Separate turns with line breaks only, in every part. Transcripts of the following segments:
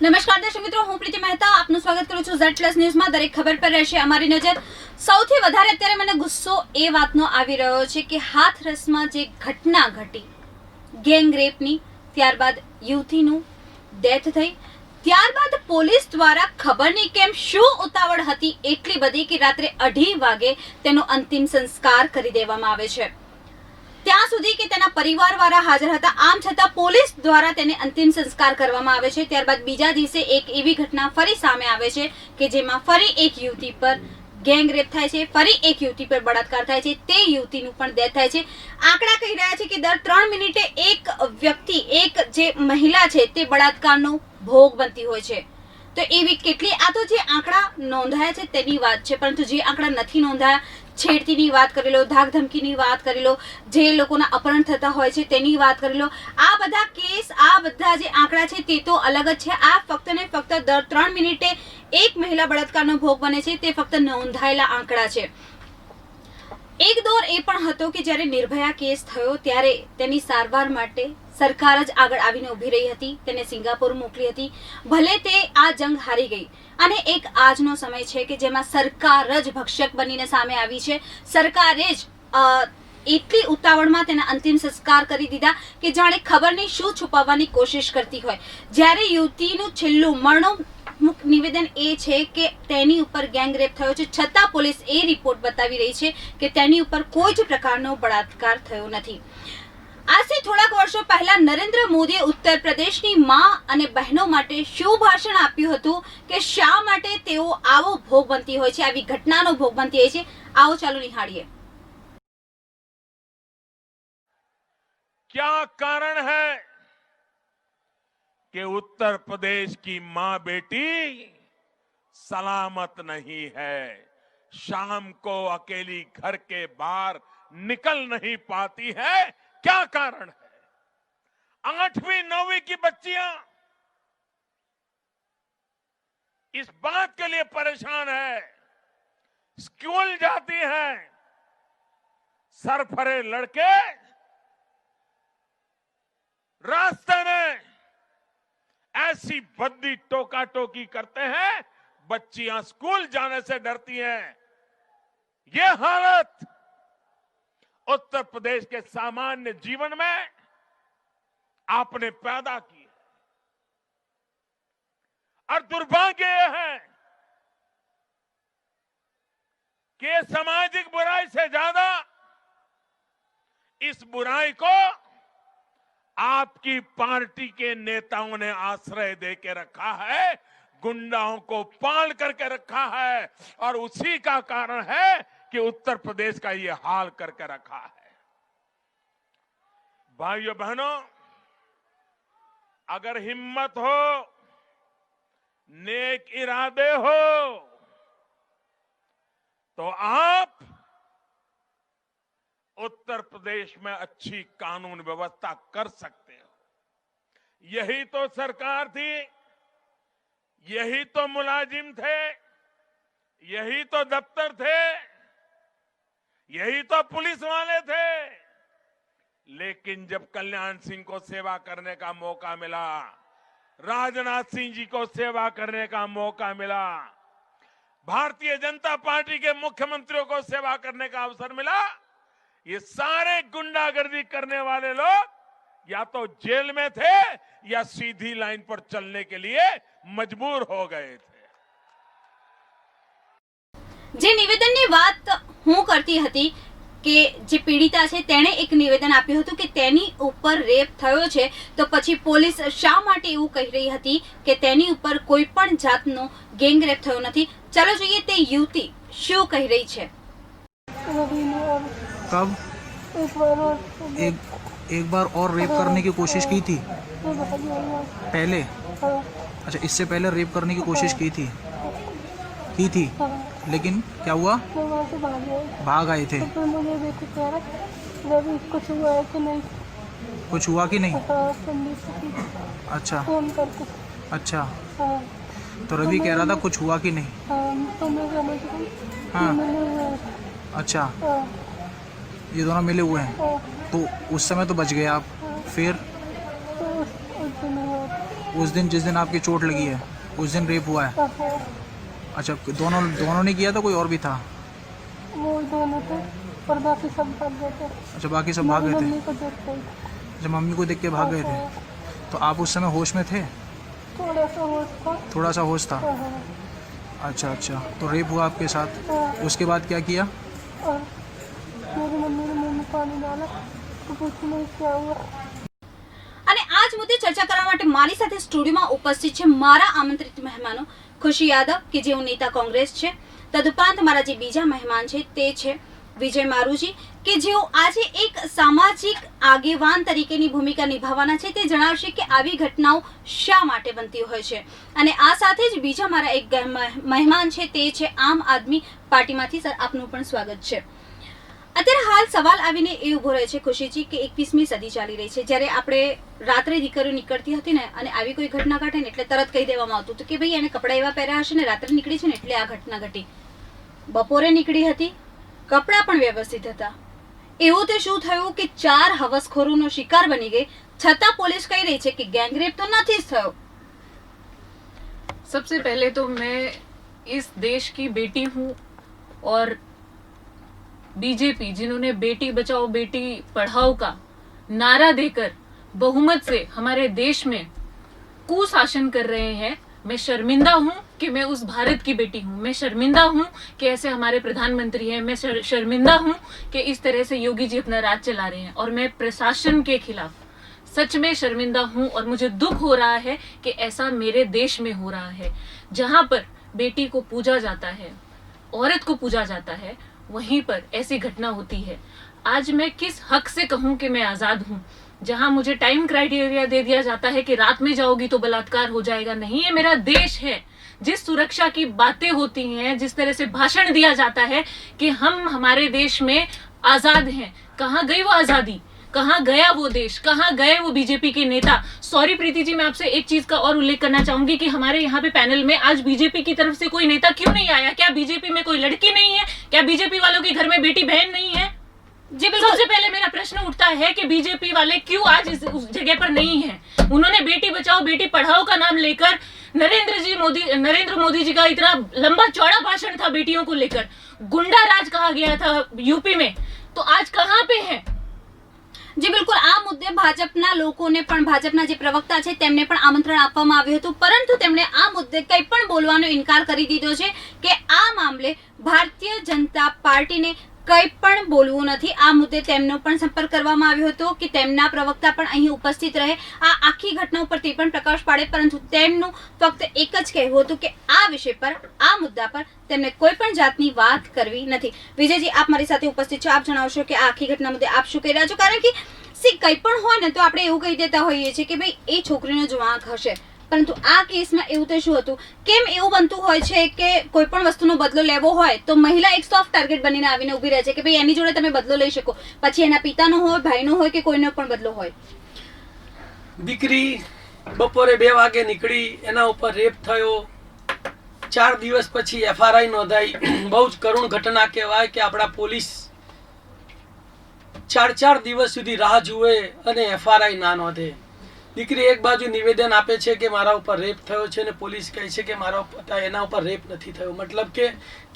નમસ્કાર દર્શક મિત્રો, હું પ્રીતિ મહેતા આપનું સ્વાગત કરું છું Z+ ન્યૂઝમાં। દરેક ખબર પર રહેશે અમારી નજર। સૌથી વધારે અત્યારે મને ગુસ્સો એ વાતનો આવી રહ્યો છે કે હાથરસમાં જે ઘટના ઘટી ગેંગ રેપની, ત્યારબાદ યુવતીનું ડેથ થઈ, ત્યારબાદ પોલીસ દ્વારા ખબર નહીં કેમ શું ઉતાવળ હતી એટલી બધી કે રાત્રે 2:30 વાગે તેનો અંતિમ સંસ્કાર કરી દેવામાં આવે છે। ત્યાં સુધી કે તેના પરિવારવાળા હાજર હતા, આમ છતાં પોલીસ દ્વારા તેને અંતિમ સંસ્કાર કરવામાં આવે છે। ત્યારબાદ બીજા દિવસે એક એવી ઘટના ફરી સામે આવે છે કે જેમાં ફરી એક યુવતી પર ગેંગ રેપ થાય છે, ફરી એક યુવતી પર બળાત્કાર થાય છે, તે યુવતીનું પણ ડેથ થાય છે। આંકડા કહી રહ્યા છે કે દર 3 મિનિટે એક વ્યક્તિ, એક જે મહિલા છે તે બળાત્કારનો ભોગ બનતી હોય છે। તો એવી કેટલી, આ તો જે આંકડા નોંધાયા છે તેની વાત છે, પરંતુ જે આંકડા નથી નોંધાયા, છેડતીની વાત કરી લો, ધાક ધમકીની વાત કરી લો, જે લોકોના અપહરણ થતા હોય છે તેની વાત કરી લો, આ બધા કેસ, આ બધા જે આંકડા છે તે તો અલગ જ છે। આ ફક્ત ને ફક્ત દર 3 મિનિટે એક મહિલા બળાત્કારનો ભોગ બને છે તે ફક્ત નોંધાયેલા આંકડા છે। એક દોર એ પણ હતો કે જ્યારે નિર્ભયા કેસ થયો ત્યારે તેની સારવાર માટે સરકાર જ આગળ આવીને ઊભી રહી હતી, તેને સિંગાપોર મોકલી હતી, ભલે તે આ જંગ હારી ગઈ। અને એક આજનો સમય છે કે જેમાં સરકાર જ ભક્ષક બનીને સામે આવી છે। સરકારે જ એટલી ઉતાવળમાં તેના અંતિમ સંસ્કાર કરી દીધા કે જાણે ખબર નહીં શું છુપાવવાની કોશિશ કરતી હોય। જ્યારે યુવતીનું છેલ્લું મરણોન્મુખ નિવેદન એ છે કે તેની ઉપર ગેંગ રેપ થયો છે, છતાં પોલીસ એ રિપોર્ટ બતાવી રહી છે કે તેની ઉપર કોઈ જ પ્રકારનો બળાત્કાર થયો નથી। આજથી થોડાક વર્ષો પહેલા નરેન્દ્ર મોદીએ ઉત્તર પ્રદેશની માં અને બહેનો માટે શું ભાષણ આપ્યું હતું કે શા માટે તેઓ આવો ભોગ બનતી હોય છે, આવી ઘટનાનો ભોગ બનતી હોય છે। આવો ચાલો નિહાળીએ।
क्या कारण है कि उत्तर प्रदेश की मां बेटी सलामत नहीं है, शाम को अकेली घर के बाहर निकल नहीं पाती है? क्या कारण है? 8वीं 9वीं की बच्चियां इस बात के लिए परेशान है, स्कूल जाती हैं, सरफरे लड़के रास्ते में ऐसी भद्दी टोका टोकी करते हैं, बच्चियां स्कूल जाने से डरती हैं। ये हालत उत्तर प्रदेश के सामान्य जीवन में आपने पैदा की है और दुर्भाग्य यह है कि ये सामाजिक बुराई से ज्यादा इस बुराई को आपकी पार्टी के नेताओं ने आश्रय देके रखा है, गुंडाओं को पाल करके रखा है और उसी का कारण है कि उत्तर प्रदेश का ये हाल करके रखा है। भाइयों बहनों, अगर हिम्मत हो, नेक इरादे हो, तो आप उत्तर प्रदेश में अच्छी कानून व्यवस्था कर सकते हो। यही तो सरकार थी, यही तो मुलाजिम थे, यही तो दफ्तर थे, यही तो पुलिस वाले थे। लेकिन जब कल्याण सिंह को सेवा करने का मौका मिला, राजनाथ सिंह जी को सेवा करने का मौका मिला, भारतीय जनता पार्टी के मुख्यमंत्रियों को सेवा करने का अवसर मिला, ये सारे गुंडागर्दी करने वाले लोग या तो जेल में थे या सीधी लाइन पर चलने के लिए मजबूर हो गए थे।
જે નિવેદનની વાત હું કરતી હતી કે જે પીડિતા છે તેણે એક નિવેદન આપ્યું હતું કે તેની ઉપર રેપ થયો છે, તો પછી પોલીસ શા માટે એવું કહી રહી હતી કે તેની ઉપર કોઈ પણ જાતનો ગેંગ રેપ થયો નથી। ચાલો જોઈએ તે યુવતી શું કહી રહી છે।
कब एक बार और रेप करने की कोशिश की थी पहले? अच्छा, इससे पहले रेप करने की कोशिश की थी लेकिन क्या हुआ? भाग आए थे। कुछ हुआ कि नहीं? अच्छा अच्छा, तो रवि कह रहा था कुछ हुआ कि नहीं? हाँ, अच्छा, ये दोनों मिले हुए हैं, तो उस समय तो बच गए आप, फिर उस दिन जिस दिन आपकी चोट लगी है उस दिन रेप हुआ है? अच्छा, दोनों ने किया था, कोई और भी था?
वो दोनों थे और बाकी सब भाग गए थे।
अच्छा, बाकी सब भाग गए थे।
मम्मी को देखते ही
अच्छा, मम्मी को देख के भाग गए थे। तो आप उस समय होश में थे?
थोड़ा सा होश था।
थोड़ा सा होश था।
हाँ,
अच्छा अच्छा, तो रेप हुआ आपके साथ,
हाँ।
उसके बाद क्या किया?
और मेरी मम्मी ने मुंह में पानी डाला तो कुछ नहीं क्या हुआ।
અને આ જ મુદ્દે ચર્ચા કરવા માટે મારી સાથે સ્ટુડિયોમાં ઉપસ્થિત છે મારા આમંત્રિત મહેમાનો ખુશી યાદવ કે જેઓ નેતા કોંગ્રેસ છે, તદુપરાંત મારા જે બીજા મહેમાન છે તે છે વિજય મારુજી કે જેઓ આજે એક સામાજિક આગેવાન તરીકેની ભૂમિકા નિભાવવાના છે. તે જણાવશે કે આવી ઘટનાઓ શા માટે બનતી હોય છે. અને આ સાથે જ બીજા મારા એક મહેમાન છે તે છે આમ આદમી પાર્ટીમાંથી. સર, આપનું પણ સ્વાગત છે. અત્યારે હાલ સવાલ આવીને એ ઊભો રહે છે ખુશીજી કે 21મી સદી ચાલી રહી છે. જ્યારે આપણે રાત્રે દીકરીઓ નીકળતી હતી ને અને આવી કોઈ ઘટના ઘટે ને એટલે તરત કહી દેવામાં આવતું હતું કે ભાઈ એને કપડાં એવા પહેર્યા હશે ને રાત્રે નીકળી છે ને એટલે આ ઘટના ઘટી. બપોરે નીકળી હતી, કપડાં પણ વ્યવસ્થિત હતા. એવું તે શું થયું કે 4 હવસખોરોનો શિકાર બની ગઈ, છતાં પોલીસ કહી રહી છે કે ગેંગરેપ તો નથી જ થયો.
सबसे पहले तो मैं इस देश की बेटी हूँ और बीजेपी जिन्होंने बेटी बचाओ बेटी पढ़ाओ का नारा देकर बहुमत से हमारे देश में कुशासन कर रहे हैं, मैं शर्मिंदा हूँ कि मैं उस भारत की बेटी हूँ. मैं शर्मिंदा हूँ कि ऐसे हमारे प्रधानमंत्री हैं. मैं शर्मिंदा हूँ कि इस तरह से योगी जी अपना राज चला रहे हैं. और मैं प्रशासन के खिलाफ सच में शर्मिंदा हूँ और मुझे दुख हो रहा है कि ऐसा मेरे देश में हो रहा है. जहाँ पर बेटी को पूजा जाता है, औरत को पूजा जाता है, वहीं पर ऐसी घटना होती है. आज मैं किस हक से कहूँ कि मैं आजाद हूँ, जहाँ मुझे टाइम क्राइटेरिया दे दिया जाता है कि रात में जाओगी तो बलात्कार हो जाएगा. नहीं, ये मेरा देश है. जिस सुरक्षा की बातें होती हैं, जिस तरह से भाषण दिया जाता है कि हम हमारे देश में आजाद हैं, कहाँ गई वो आजादी, कहाँ गया वो देश, कहाँ गए वो बीजेपी के नेता. सॉरी प्रीति जी, मैं आपसे एक चीज का और उल्लेख करना चाहूंगी कि हमारे यहाँ पे पैनल में आज बीजेपी की तरफ से कोई नेता क्यों नहीं आया? क्या बीजेपी में कोई लड़की नहीं है? क्या बीजेपी वालों के घर में बेटी बहन नहीं है?
जी बिल्कुल.
सबसे पहले मेरा प्रश्न उठता है कि बीजेपी वाले क्यों आज उस जगह पर नहीं है? उन्होंने बेटी बचाओ बेटी पढ़ाओ का नाम लेकर नरेंद्र मोदी जी का इतना लंबा चौड़ा भाषण था बेटियों को लेकर, गुंडा राज कहा गया था यूपी में, तो आज कहाँ पे है?
જી બિલકુલ. આ મુદ્દે ભાજપના લોકોને પણ, ભાજપના જે પ્રવક્તા છે તેમને પણ આમંત્રણ આપવામાં આવ્યું હતું, પરંતુ તેમણે આ મુદ્દે કંઈ પણ બોલવાનો ઇનકાર કરી દીધો છે કે આ મામલે ભારતીય જનતા પાર્ટીને કંઈ પણ બોલવું નથી. આ મુદ્દે તેમનો પણ સંપર્ક કરવામાં આવ્યો હતો કે તેમના પ્રવક્તા પણ અહીં ઉપસ્થિત રહે, આ આખી ઘટના ઉપર તે પણ પ્રકાશ પાડે, પરંતુ તેમનું ફક્ત એક જ કહેવું હતું કે આ વિષય પર, આ મુદ્દા પર તેમને કોઈ પણ જાતની વાત કરવી નથી. વિજયજી, આપ મારી સાથે ઉપસ્થિત છો, આપ જણાવશો કે આ આખી ઘટના મુદ્દે આપ શું કહી રહ્યા છો? કારણ કે કંઈ પણ હોય ને તો આપણે એવું કહી દેતા હોઈએ છીએ કે ભાઈ એ છોકરીનો જ વાંક હશે, પરંતુ આ કેસમાં એવું તો શું હતું? કેમ એવું બનતું હોય છે કે કોઈ પણ વસ્તુનો બદલો લેવો હોય તો મહિલા એક સોફ્ટ ટાર્ગેટ બનીને આવીને ઊભી રહે છે કે ભાઈ એની જોડે તમે બદલો લઈ શકો, પછી એના પિતાનો હોય, ભાઈનો હોય કે કોઈનો પણ બદલો હોય.
દીકરી બપોરે 2 વાગે નીકળી, એના ઉપર રેપ થયો, 4 દિવસ પછી FRI નોંધાઈ. બહુ જ કરુણ ઘટના કહેવાય કે આપણા પોલીસ 4 દિવસ સુધી રાહ જુએ અને FRI ના નોંધે. દીકરી એક બાજુ નિવેદન આપે છે કે મારા ઉપર રેપ થયો છે અને પોલીસ કહે છે કે મારા ઉપર, એના ઉપર રેપ નથી થયો. મતલબ કે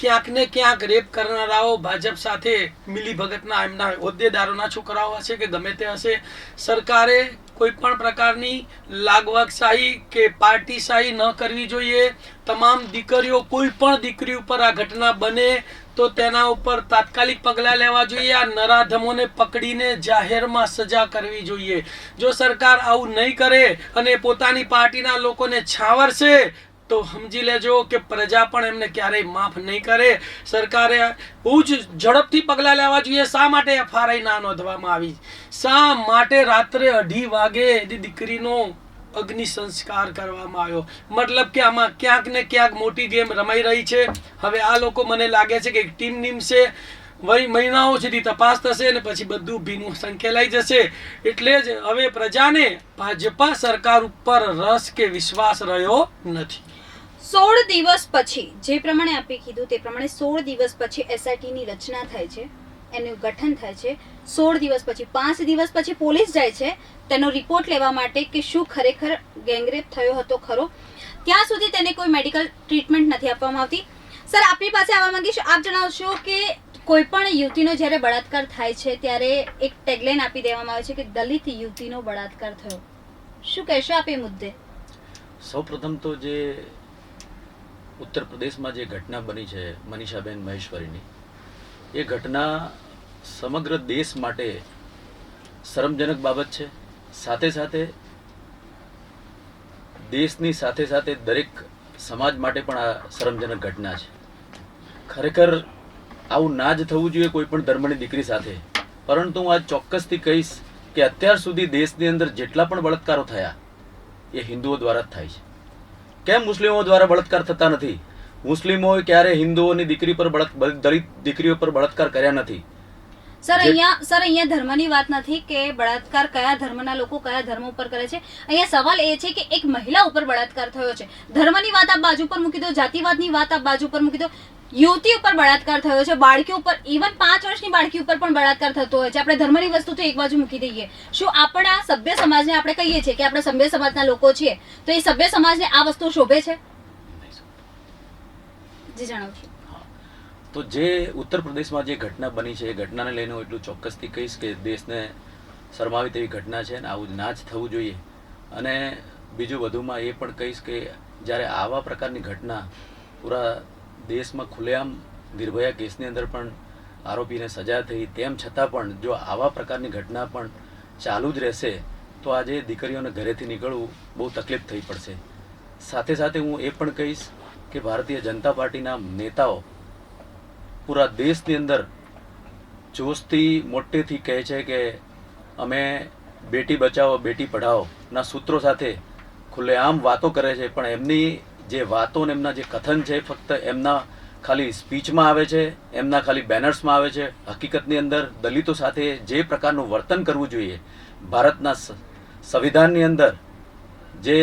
ક્યાંક ને ક્યાંક રેપ કરનારાઓ ભાજપ સાથે મિલીભગતના એમના હોદ્દેદારોના છોકરાઓ હશે કે ગમે તે હશે. સરકારે કોઈ પણ પ્રકારની લાગવગશાહી કે પાર્ટીશાહી ન કરવી જોઈએ. તમામ દીકરીઓ, કોઈ પણ દીકરી ઉપર આ ઘટના બને તો તેના ઉપર તાત્કાલિક પગલાં લેવા જોઈએ. આ નરાધમોને પકડીને જાહેરમાં સજા કરવી જોઈએ. જો સરકાર આવું નહીં કરે અને પોતાની પાર્ટીના લોકોને છાવરશે તો સમજી લેજો કે પ્રજા પણ એમને ક્યારેય માફ નહીં કરે. સરકારે બહુ જ ઝડપથી પગલાં લેવા જોઈએ. શા માટે FRI ના નોંધવામાં આવી? શા માટે રાત્રે 2:30 વાગે દીકરીનો અગ્નિ સંસ્કાર કરવામાં આવ્યો? મતલબ કે આમાં ક્યાંક ને ક્યાંક મોટી ગેમ રમાઈ રહી છે. હવે આ લોકો, મને લાગે છે કે એક ટીમ નીમશે, મહિનાઓ સુધી તપાસ થશે અને પછી બધું ભીનું સંકેલાઈ જશે. એટલે જ હવે પ્રજાને ભાજપા સરકાર ઉપર રસ કે વિશ્વાસ રહ્યો નથી.
16 દિવસ પછી, જે પ્રમાણે આપે કીધું તે પ્રમાણે 16 દિવસ પછી SIT ની રચના થાય છે, એનું ગઠન થાય છે 16 દિવસ પછી 5 દિવસ પછી પોલીસ જાય છે તેનો રિપોર્ટ લેવા માટે કે શું ખરેખર ગેંગરેપ થયો હતો ખરો, ત્યાં સુધી તેને કોઈ મેડિકલ ટ્રીટમેન્ટ નથી આપવામાં આવતી. સર, આપની પાસે આવવા માંગીશ. આપ જણાવશો કે કોઈ પણ યુવતીનો જ્યારે બળાત્કાર થાય છે ત્યારે એક ટેગલાઇન આપી દેવામાં આવે છે કે દલિત યુવતીનો બળાત્કાર થયો. શું કહેશો આપ એ મુદ્દે?
સૌપ્રથમ તો જે ઉત્તર પ્રદેશમાં જે ઘટના બની છે મનીષાબેન મહેશ્વરીની, એ ઘટના સમગ્ર દેશ માટે શરમજનક બાબત છે. સાથે સાથે દેશની સાથે સાથે દરેક સમાજ માટે પણ આ શરમજનક ઘટના છે. ખરેખર આવું ના જ થવું જોઈએ કોઈ પણ ધર્મની દીકરી સાથે. પરંતુ હું આ ચોક્કસથી કહીશ કે અત્યાર સુધી દેશની અંદર જેટલા પણ બળાત્કારો થયા એ હિન્દુઓ દ્વારા જ થાય છે. કેમ મુસ્લિમો દ્વારા બળાત્કાર થતા નથી? મુસ્લિમોએ ક્યારે હિન્દુઓની દીકરી પર દલિત દીકરીઓ પર બળાત્કાર કર્યા નથી.
સર, અહીંયા ધર્મની વાત નથી કે બળાત્કાર કયા ધર્મના લોકો કયા ધર્મ ઉપર કરે છે. અહીંયા સવાલ એ છે કે એક મહિલા ઉપર બળાત્કાર થયો છે. ધર્મની વાત આપ બાજુ પર મૂકી દો, જાતિવાદની વાત આપ બાજુ પર મૂકી દો, યુવતી ઉપર બળાત્કાર થયો છે, બાળકી ઉપર, ઇવન 5 વર્ષની બાળકી ઉપર પણ બળાત્કાર થતો હોય છે. આપણે ધર્મની વસ્તુ તો એક બાજુ મૂકી દઈએ. શું આપણા સભ્ય સમાજને આપણે કહીએ છીએ કે આપણે સભ્ય સમાજના લોકો છીએ, તો એ સભ્ય સમાજને આ વસ્તુ શોભે છે? જી જણાવજો.
તો જે ઉત્તર પ્રદેશમાં જે ઘટના બની છે એ ઘટનાને લઈને હું એટલું ચોક્કસથી કહીશ કે દેશને શરમાવી તેવી ઘટના છે અને આવું ના જ થવું જોઈએ. અને બીજું વધુમાં એ પણ કહીશ કે જ્યારે આવા પ્રકારની ઘટના પૂરા દેશમાં ખુલ્લેઆમ નિર્ભયા કેસની અંદર પણ આરોપીને સજા થઈ, તેમ છતાં પણ જો આવા પ્રકારની ઘટના પણ ચાલુ જ રહેશે તો આજે દીકરીઓને ઘરેથી નીકળવું બહુ તકલીફ થઈ પડશે. સાથે સાથે હું એ પણ કહીશ કે ભારતીય જનતા પાર્ટીના નેતાઓ પૂરા દેશની અંદર જોશથી મોટેથી કહે છે કે અમે બેટી બચાવો બેટી પઢાઓ ના સૂત્રો સાથે ખુલ્લેઆમ વાતો કરે છે, પણ એમની જે વાતો ને એમના જે કથન છે ફક્ત એમના ખાલી સ્પીચમાં આવે છે, એમના ખાલી બેનર્સમાં આવે છે. હકીકતની અંદર દલિતો સાથે જે પ્રકારનું વર્તન કરવું જોઈએ, ભારતના સંવિધાનની અંદર જે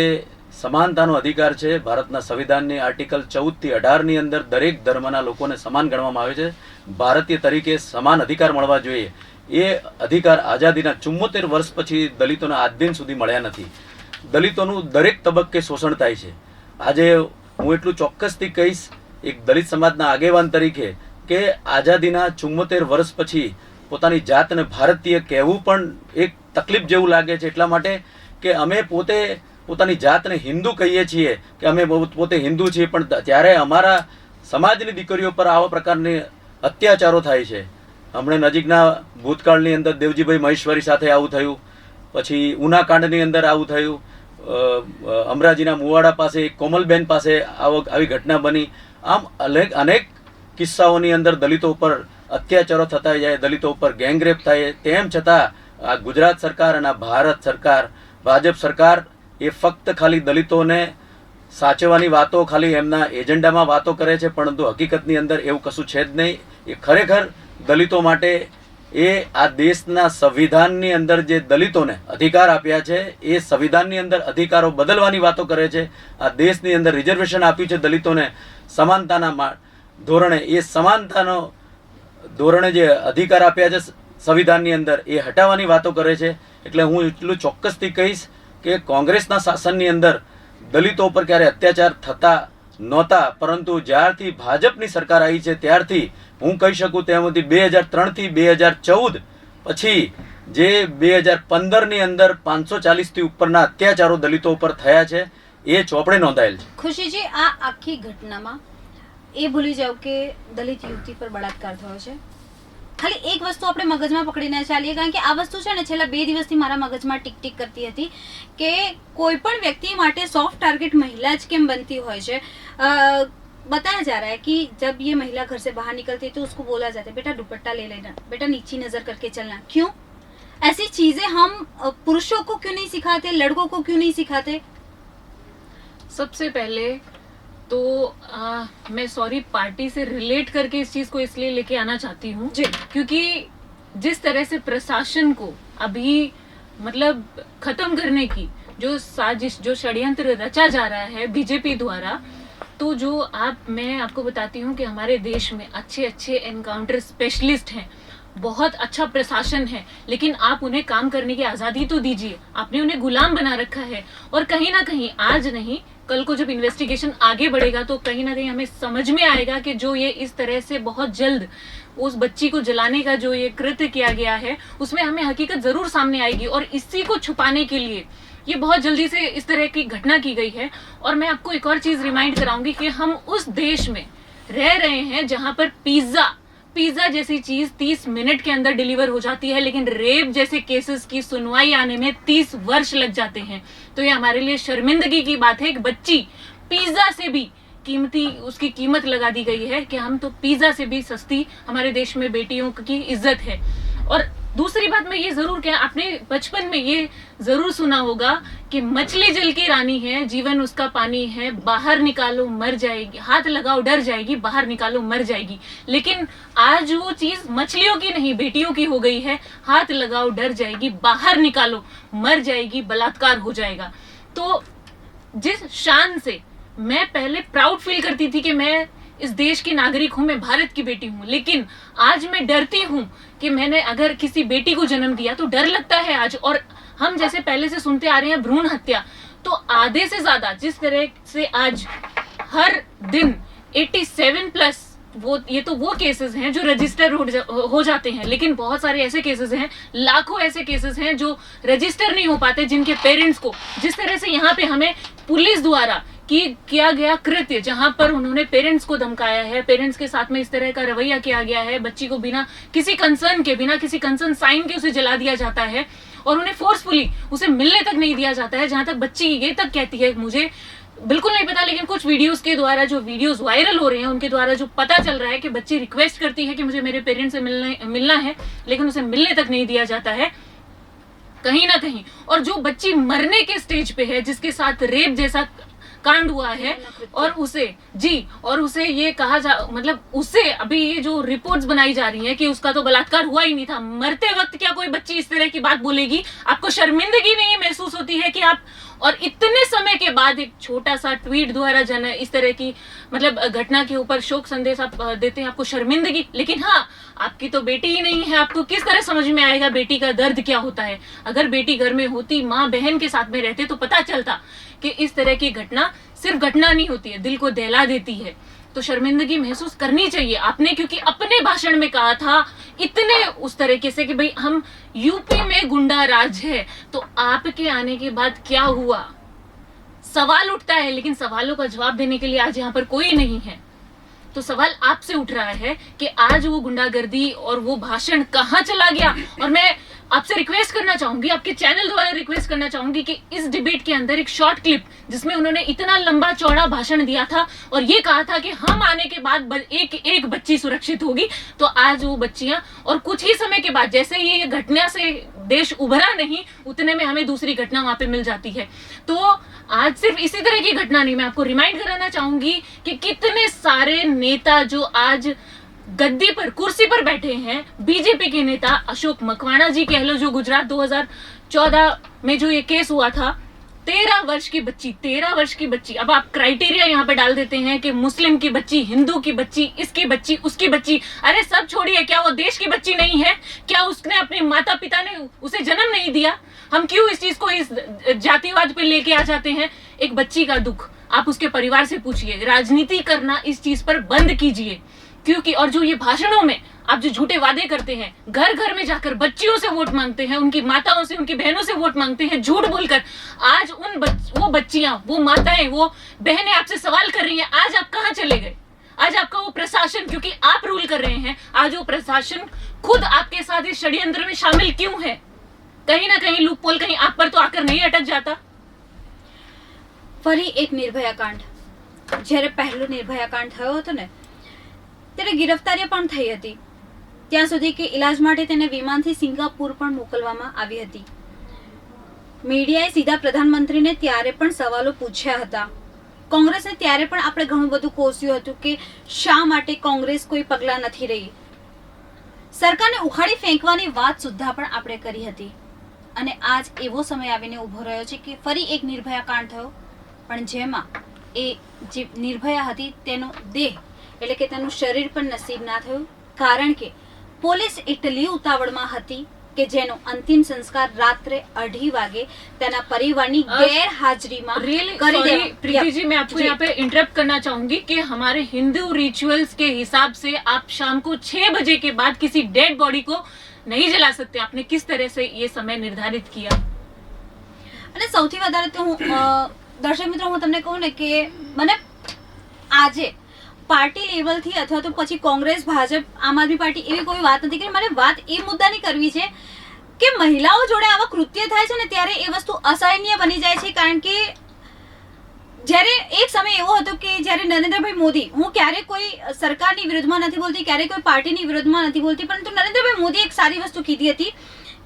સમાનતાનો અધિકાર છે, ભારતના સંવિધાનની આર્ટિકલ 14 થી 18 ની અંદર દરેક ધર્મના લોકોને સમાન ગણવામાં આવે છે. ભારતીય તરીકે સમાન અધિકાર મળવા જોઈએ. એ અધિકાર આઝાદીના 74 વર્ષ પછી દલિતોને આજ દિન સુધી મળ્યા નથી. દલિતોનું દરેક તબક્કે શોષણ થાય છે. આજે હું એટલું ચોક્કસથી કહીશ એક દલિત સમાજના આગેવાન તરીકે કે આઝાદીના 74 વર્ષ પછી પોતાની જાતને ભારતીય કહેવું પણ એક તકલીફ જેવું લાગે છે. એટલા માટે કે અમે પોતાની જાતને હિન્દુ કહીએ છીએ કે અમે પોતે હિન્દુ છીએ, પણ ત્યારે અમારા સમાજની દીકરીઓ પર આવા પ્રકારની અત્યાચારો થાય છે. હમણાં નજીકના ભૂતકાળની અંદર દેવજીભાઈ મહેશ્વરી સાથે આવું થયું, પછી ઉનાકાંડની અંદર આવું થયું, અમરાજીના મુવાડા પાસે કોમલબેન પાસે આવી ઘટના બની. આમ અનેક કિસ્સાઓની અંદર દલિતો ઉપર અત્યાચારો થતા જાય, દલિતો ઉપર ગેંગરેપ થાય. તેમ છતાં આ ગુજરાત સરકાર અને ભારત સરકાર, ભાજપ સરકાર એ ફક્ત ખાલી દલિતોને સાચવવાની વાતો, ખાલી એમના એજન્ડામાં વાતો કરે છે, પરંતુ હકીકતની અંદર એવું કશું છે જ નહીં. એ ખરેખર દલિતો માટે એ આ દેશના સંવિધાનની અંદર જે દલિતોને અધિકાર આપ્યા છે એ સંવિધાનની અંદર અધિકારો બદલવાની વાતો કરે છે. આ દેશની અંદર રિઝર્વેશન આપ્યું છે દલિતોને સમાનતાના ધોરણે, એ સમાનતાનો ધોરણે જે અધિકાર આપ્યા છે સંવિધાનની અંદર એ હટાવવાની વાતો કરે છે. એટલે હું એટલું ચોક્કસથી કહીશ કે કોંગ્રેસના શાસનની અંદર દલિતો ઉપર ક્યારે અત્યાચાર થતા નહોતા, પરંતુ જ્યારથી ભાજપની સરકાર આવી છે ત્યારથી હું કહી શકું તેમ સુધી 2003 થી 2014 પછી જે 2015 ની અંદર 540 થી ઉપરના અત્યાચારો દલિતો ઉપર થયા છે એ ચોપડે નોંધાયેલ છે.
ખુશીજી, આ આખી ઘટનામાં એ ભૂલી જાવ કે દલિત યુવતી પર બળાત્કાર થયો છે. ખાલી એક વસ્તુ આપણે મગજમાં પકડીને ચાલીએ, કારણ કે આ વસ્તુ છે ને છેલ્લા 2 દિવસથી મારા મગજમાં ટીક ટીક કરતી હતી કે કોઈ પણ વ્યક્તિ માટે સોફ્ટ ટાર્ગેટ મહિલા જ કેમ બનતી હોય છે. बताया जा रहा है कि जब ये महिला घर से बाहर निकलती है तो उसको बोला जाता है बेटा दुपट्टा ले लेना, बेटा नीची नजर करके चलना. क्यों ऐसी चीजें हम पुरुषों को क्यों नहीं सिखाते, लड़कों को क्यों नहीं सिखाते?
सबसे पहले तो मैं सॉरी पार्टी से रिलेट करके इस चीज को इसलिए लेके आना चाहती हूँ क्योंकि जिस तरह से प्रशासन को अभी मतलब खत्म करने की जो साजिश, जो षड्यंत्र रचा जा रहा है बीजेपी द्वारा, तो जो मैं आपको बताती हूँ कि हमारे देश में अच्छे अच्छे एनकाउंटर स्पेशलिस्ट हैं, बहुत अच्छा प्रशासन है, लेकिन आप उन्हें काम करने की आजादी तो दीजिए। आपने उन्हें गुलाम बना रखा है। और कहीं ना कहीं आज नहीं, कल को जब इन्वेस्टिगेशन आगे बढ़ेगा तो कहीं ना कहीं हमें समझ में आएगा कि जो ये इस तरह से बहुत जल्द उस बच्ची को जलाने का जो ये कृत्य किया गया है, उसमें हमें हकीकत जरूर सामने आएगी। और इसी को छुपाने के लिए ये बहुत जल्दी से इस तरह की घटना की गई है। और मैं आपको एक और चीज रिमाइंड कराऊंगी कि हम उस देश में रह रहे हैं जहां पर पिज्जा जैसी चीज 30 मिनट के अंदर डिलीवर हो जाती है, लेकिन रेप जैसे केसेस की सुनवाई आने में 30 वर्ष लग जाते हैं। तो ये हमारे लिए शर्मिंदगी की बात है। एक बच्ची पिज्जा से भी कीमती, उसकी कीमत लगा दी गई है कि हम तो पिज्जा से भी सस्ती हमारे देश में बेटियों की इज्जत है। और दूसरी बात मैं ये जरूर कह, आपने बचपन में ये जरूर सुना होगा कि मछली जल की रानी है, जीवन उसका पानी है, बाहर निकालो मर जाएगी, हाथ लगाओ डर जाएगी, बाहर निकालो मर जाएगी। लेकिन आज वो चीज मछलियों की नहीं, बेटियों की हो गई है। हाथ लगाओ डर जाएगी, बाहर निकालो मर जाएगी, बलात्कार हो जाएगा। तो जिस शान से मैं पहले प्राउड फील करती थी कि मैं इस देश की नागरिक हूं, मैं भारत की बेटी हूं, लेकिन आज मैं डरती हूं कि मैंने अगर किसी बेटी को जन्म दिया तो डर लगता है आज। और हम जैसे पहले से सुनते आ रहे हैं भ्रूण हत्या, तो आधे से ज्यादा जिस तरह से आज हर दिन 87+ ये तो वो केसेस हैं जो रजिस्टर हो जाते हैं, लेकिन बहुत सारे ऐसे केसेस हैं, लाखों ऐसे केसेस हैं जो रजिस्टर नहीं हो पाते, जिनके पेरेंट्स को जिस तरह से यहाँ पे हमें पुलिस द्वारा किया गया कृत्य, जहां पर उन्होंने पेरेंट्स को धमकाया है, पेरेंट्स के साथ में इस तरह का रवैया किया गया है, बच्ची को बिना किसी कंसर्न के, बिना किसी कंसर्न साइन के उसे जला दिया जाता है और उन्हें फोर्सफुली उसे मिलने तक नहीं दिया जाता है। जहां तक बच्ची ये तक कहती है, मुझे बिल्कुल नहीं पता, लेकिन कुछ वीडियोस के द्वारा, जो वीडियोस वायरल हो रहे हैं उनके द्वारा जो पता चल रहा है कि बच्ची रिक्वेस्ट करती है कि मुझे मेरे पेरेंट्स से मिलना है, लेकिन उसे मिलने तक नहीं दिया जाता है कहीं ना कहीं। और जो बच्ची मरने के स्टेज पे है, जिसके साथ रेप जैसा कांड हुआ है, और उसे ये कहा मतलब उसे अभी ये जो रिपोर्ट्स बनाई जा रही हैं कि उसका तो बलात्कार हुआ ही नहीं था। मरते वक्त क्या कोई बच्ची इस तरह की बात बोलेगी? आपको शर्मिंदगी नहीं महसूस होती है कि आप, और इतने समय के बाद एक छोटा सा ट्वीट द्वारा इस तरह की मतलब घटना के ऊपर शोक संदेश आप देते हैं, आपको शर्मिंदगी? लेकिन हाँ, आपकी तो बेटी ही नहीं है, आपको किस तरह समझ में आएगा बेटी का दर्द क्या होता है? अगर बेटी घर में होती, माँ बहन के साथ में रहते, तो पता चलता कि इस तरह की घटना सिर्फ घटना नहीं होती है, दिल को दहला देती है। तो शर्मिंदगी महसूस करनी चाहिए आपने, क्योंकि अपने भाषण में कहा था इतने उस तरीके से कि भाई हम यूपी में गुंडा राज है, तो आपके आने के बाद क्या हुआ? सवाल उठता है, लेकिन सवालों का जवाब देने के लिए आज यहाँ पर कोई नहीं है। तो सवाल आपसे उठ रहा है कि आज वो गुंडागर्दी और वो भाषण कहाँ चला गया? और मैं आपसे रिक्वेस्ट करना चाहूंगी, आपके चैनल द्वारा रिक्वेस्ट करना चाहूंगी कि इस डिबेट के अंदर एक शॉर्ट क्लिप, जिसमें उन्होंने इतना लंबा चौड़ा भाषण दिया था और ये कहा था कि हम आने के बाद एक बच्ची सुरक्षित होगी, तो आज वो बच्चियां, और कुछ ही समय के बाद, जैसे ये घटना से देश उभरा नहीं, उतने में हमें दूसरी घटना वहां पे मिल जाती है। तो आज सिर्फ इसी तरह की घटना नहीं, मैं आपको रिमाइंड कराना चाहूंगी कि कितने सारे नेता जो आज गद्दी पर, कुर्सी पर बैठे हैं, बीजेपी के नेता अशोक मकवाणा जी कह लो, जो गुजरात 2014 में जो ये केस हुआ था, 13 वर्ष की बच्ची। अब आप क्राइटेरिया यहाँ पे डाल देते हैं कि मुस्लिम की बच्ची, हिंदू की बच्ची, इसकी बच्ची, उसकी बच्ची। अरे सब छोड़िए, क्या वो देश की बच्ची नहीं है? क्या उसने अपने माता पिता ने उसे जन्म नहीं दिया? हम क्यों इस चीज को इस जातिवाद पे लेके आ जाते हैं? एक बच्ची का दुख आप उसके परिवार से पूछिए, राजनीति करना इस चीज पर बंद कीजिए। क्योंकि और जो ये भाषणों में आप जो झूठे वादे करते हैं, घर घर में जाकर बच्चियों से वोट मांगते हैं, उनकी माताओं से, उनकी बहनों से वोट मांगते हैं झूठ बोलकर, आज वो बच्चियां, वो माताएं, वो बहनें आपसे सवाल कर रही हैं, आज आप कहां चले गए? आज आपका वो प्रशासन, क्योंकि आप रूल कर रहे हैं, आज वो प्रशासन खुद आपके साथ इस षड्यंत्र में शामिल क्यों है? कहीं ना कहीं लूपहोल कहीं आप पर तो आकर नहीं अटक जाता?
ફરી એક નિર્ભયા કાંડ, જ્યારે પહેલો નિર્ભયા કાંડ થયો હતો ને, ત્યારે ગિરફતારી પણ થઈ હતી, ત્યાં સુધી કે ઇલાજ માટે તેને વિમાનથી સિંગાપુર પણ મોકલવામાં આવી હતી। મીડિયાએ સીધા પ્રધાનમંત્રીને ત્યારે પણ સવાલો પૂછ્યા હતા। કોંગ્રેસને ત્યારે પણ આપણે ઘણું બધું કોસ્યું હતું કે શા માટે કોંગ્રેસ કોઈ પગલાં નથી રહી, સરકારને ઉખાડી ફેંકવાની વાત સુદ્ધા પણ આપણે કરી હતી। અને આજ એવો સમય આવીને ઊભો રહ્યો છે કે ફરી એક નિર્ભયા કાંડ થયો, પણ જેમાં એ જે નિર્ભયા હતી તેનો દેહ એટલે કે તેનું શરીર પણ નસીબ ના થયું, કારણ કે પોલીસ એટલી ઉતાવળમાં હતી કે જેનો અંતિમ સંસ્કાર રાત્રે 2:30 વાગે તેના પરિવારની ગેરહાજરીમાં
रियली
કરી
सॉरी
દેવા
प्रीति जी, मैं आपको
जी।
यहाँ पे इंटरप्ट करना चाहूंगी कि हमारे हिंदू रिचुअल्स के हिसाब से आप शाम को 6 बजे के बाद किसी डेड बॉडी को नहीं जला सकते. आपने किस तरह से ये समय निर्धारित किया?
અને સૌથી વધારે તો હું દર્શક મિત્રો હું તમને કહું ને કે મને આજે પાર્ટી લેવલથી અથવા તો પછી કોંગ્રેસ, ભાજપ, આમ આદમી પાર્ટી એવી કોઈ વાત નથી કરી. મને વાત એ મુદ્દાની કરવી છે કે મહિલાઓ જોડે આવા કૃત્ય થાય છે ને ત્યારે એ વસ્તુ અસહનીય બની જાય છે. કારણ કે જ્યારે એક સમય એવો હતો કે જ્યારે નરેન્દ્રભાઈ મોદી, હું ક્યારેય કોઈ સરકારની વિરુદ્ધમાં નથી બોલતી, ક્યારેય કોઈ પાર્ટીની વિરુદ્ધમાં નથી બોલતી, પરંતુ નરેન્દ્રભાઈ મોદીએ એક સારી વસ્તુ કીધી હતી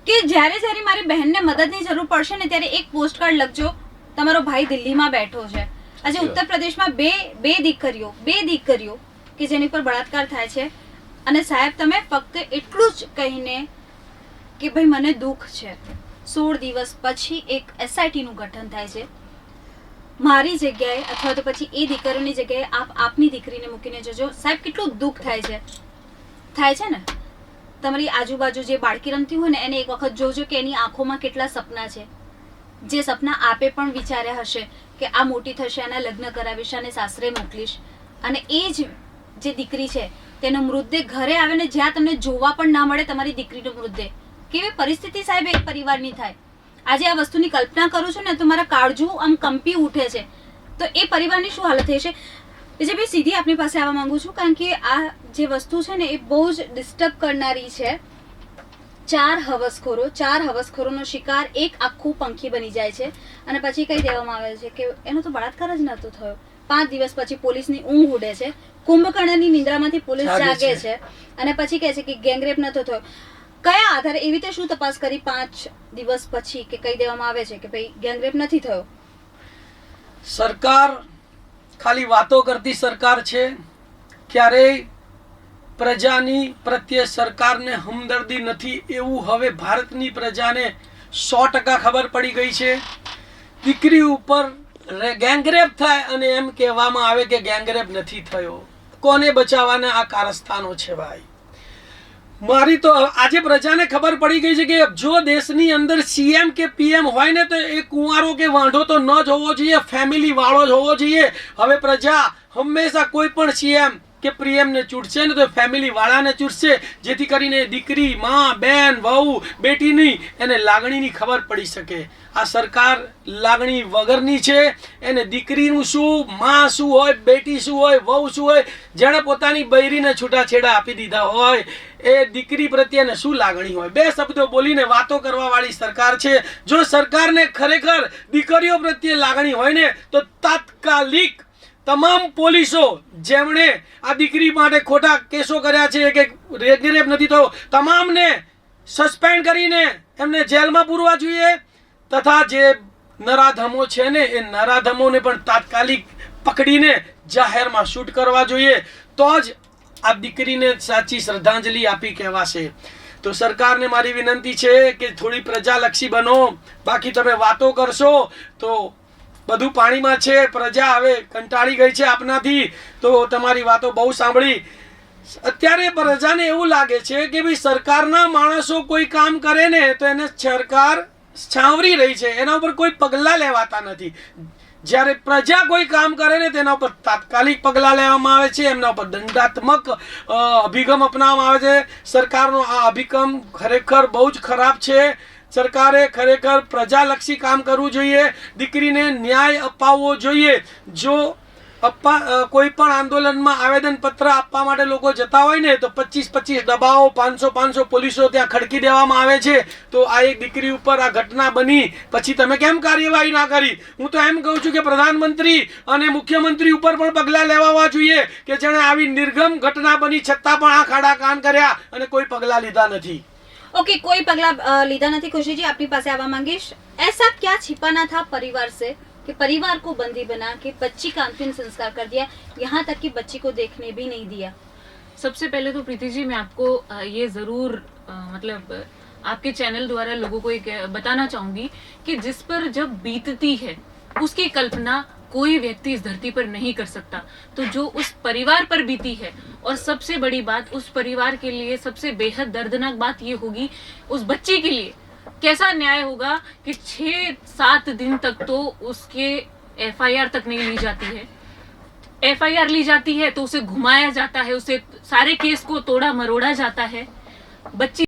કે જ્યારે મારી બહેનને મદદની જરૂર પડશે ને ત્યારે એક પોસ્ટકાર્ડ લખજો, તમારો ભાઈ દિલ્હીમાં બેઠો છે. આજે ઉત્તર પ્રદેશમાં બે દીકરીઓ કે જેની પર બળાત્કાર થાય છે અને સાહેબ તમે ફક્ત એટલું જ કહીને કે ભાઈ મને દુઃખ છે, 16 દિવસ પછી એક એસઆઈટી નું ગઠન થાય છે, મારી જગ્યાએ અથવા તો પછી એ દીકરીની જગ્યાએ આપની દીકરીને મૂકીને જજો. સાહેબ કેટલું દુઃખ થાય છે ને. તમારી આજુબાજુ જે બાળકી રમતી હોય ને એને એક વખત જોજો કે એની આંખોમાં કેટલા સપના છે, જે સપના આપે પણ વિચાર્યા હશે કે આ મોટી થશે, આના લગ્ન કરાવીશ અને સાસરે મોકલીશ, અને એ જ જે દીકરી છે તેનો મૃતદેહ ઘરે આવે ને જ્યાં તમને જોવા પણ ના મળે તમારી દીકરીનો મૃતદેહ. કેવી પરિસ્થિતિ સાહેબ એક પરિવારની થાય. આજે આ વસ્તુની કલ્પના કરું છું ને તો મારા કાળજુ આમ કંપી ઉઠે છે. તો એ પરિવારની શું હાલત થઈ છે. વિજયભાઈ, સીધી આપની પાસે આવવા માંગુ છું કારણ કે આ જે વસ્તુ છે ને એ બહુ જ ડિસ્ટર્બ કરનારી છે. 4 હવસખોરોનો શિકાર એક આખું પંખી બની જાય છે અને પછી કહી દેવામાં આવે છે કે એનો તો બળાત્કાર જ નહોતો થયો. 5 દિવસ પછી પોલીસની ઊંઘ ઉડે છે, કુંભકર્ણની નિંદ્રામાંથી પોલીસ જાગે છે અને પછી કહે છે કે ગેંગરેપ નહોતો થયો. કયા આધારે એવી રીતે શું તપાસ કરી 5 દિવસ પછી કે કહી દેવામાં આવે છે કે ભાઈ ગેંગરેપ નથી થયો?
સરકાર ખાલી વાતો કરતી સરકાર છે, ક્યારેય પ્રજાની પ્રત્યે સરકારને હમદર્દી નથી એવું હવે ભારતની પ્રજાને 100% ખબર પડી ગઈ છે. દીકરી ઉપર ગેંગરેપ થાય અને એમ કહેવામાં આવે કે ગેંગરેપ નથી થયો. કોને બચાવવાના આ કારસ્તાનો છે ભાઈ? મારી તો આજે પ્રજાને ખબર પડી ગઈ છે કે જો દેશની અંદર સીએમ કે પીએમ હોય ને તો એ કુંવારો કે વાંઢો તો ન જ હોવો જોઈએ, ફેમિલી વાળો જ હોવો જોઈએ. હવે પ્રજા હંમેશા કોઈ પણ સીએમ કે પીએમને ચૂંટશે ને તો ફેમિલી વાળાને ચૂંટશે, જેથી કરીને દીકરી, માં, બેન, વહુ, બેટીની એને લાગણીની ખબર પડી શકે. આ સરકાર લાગણી વગરની છે. એને દીકરીનું શું, માં શું હોય, બેટી શું હોય, વહુ શું હોય, જેણે પોતાની બૈરીને છૂટાછેડા આપી દીધા હોય એ દીકરી પ્રત્યેને શું લાગણી હોય? 2 શબ્દો બોલીને વાતો કરવા વાળી સરકાર છે. જો સરકારને ખરેખર દીકરીઓ પ્રત્યે લાગણી હોય ને તો તાત્કાલિક તમામ પોલીસો જેમણે આ દીકરી માટે ખોટા કેસો કર્યા છે કે ગેંગરેપ નથી થયો, તમામને સસ્પેન્ડ કરીને એમને જેલમાં પૂરવા જોઈએ. તથા જે નરાધમો છે ને એ નરાધમોને પણ તાત્કાલિક પકડીને જાહેરમાં શૂટ કરવા જોઈએ. તો જ આ દીકરીને સાચી શ્રદ્ધાંજલિ આપી કહેવાશે. તો સરકારને મારી વિનંતી છે કે થોડી પ્રજાલક્ષી બનો. બાકી તમે વાતો કરશો તો બધું પાણીમાં છે. પ્રજા હવે કંટાળી ગઈ છે આપનાથી. તો તમારી વાતો બહુ સાંભળી. અત્યારે પ્રજાને એવું લાગે છે કે ભાઈ સરકારના માણસો કોઈ કામ કરે ને તો એને સરકાર છાવરી રહી છે, એના ઉપર કોઈ પગલાં લેવાતા નથી. જ્યારે પ્રજા કોઈ કામ કરે ને તેના ઉપર તાત્કાલિક પગલાં લેવામાં આવે છે, એમના ઉપર દંડાત્મક અભિગમ અપનાવવામાં આવે છે. સરકારનો આ અભિગમ ખરેખર બહુ જ ખરાબ છે. સરકારે ખરેખર પ્રજાલક્ષી કામ કરવું જોઈએ. દીકરીને ન્યાય અપાવવો જોઈએ. જો કોઈ પણ આંદોલનમાં આવેદન પત્ર આપવા માટે લોકો જતા હોય ને તો 25 ડબ્બાઓ 500 પોલીસો ત્યાં ખડકી દેવામાં આવે છે. તો આ એક દીકરી ઉપર આ ઘટના બની પછી તમે કેમ કાર્યવાહી ના કરી? હું તો એમ કહું છું કે પ્રધાનમંત્રી અને મુખ્યમંત્રી ઉપર પણ પગલાં લેવા જોઈએ કે જેણે આવી નિર્ગમ ઘટના બની છતાં પણ આ ખાડા કાન કર્યા અને કોઈ પગલાં લીધા નથી.
ओके, कोई पगला लीधा नहीं. खुशी जी आपकी पास आवा मांगीश, ऐसा क्या छिपाना था परिवार से कि परिवार को बंदी बना के बच्ची का अंतिम संस्कार कर दिया, यहाँ तक कि बच्ची को देखने भी नहीं दिया?
सबसे पहले तो प्रीति जी मैं आपको ये जरूर मतलब आपके चैनल द्वारा लोगों को एक बताना चाहूंगी कि जिस पर जब बीतती है उसकी कल्पना कोई व्यक्ति इस धरती पर नहीं कर सकता। तो जो उस परिवार पर बीती है, और सबसे बड़ी बात उस परिवार के लिए सबसे बेहद दर्दनाक बात ये होगी, उस बच्ची के लिए कैसा न्याय होगा कि 6-7 दिन तक तो उसके FIR तक नहीं ली जाती है। FIR ली जाती है तो उसे घुमाया जाता है, उसे सारे केस को तोड़ा मरोड़ा जाता है, बच्ची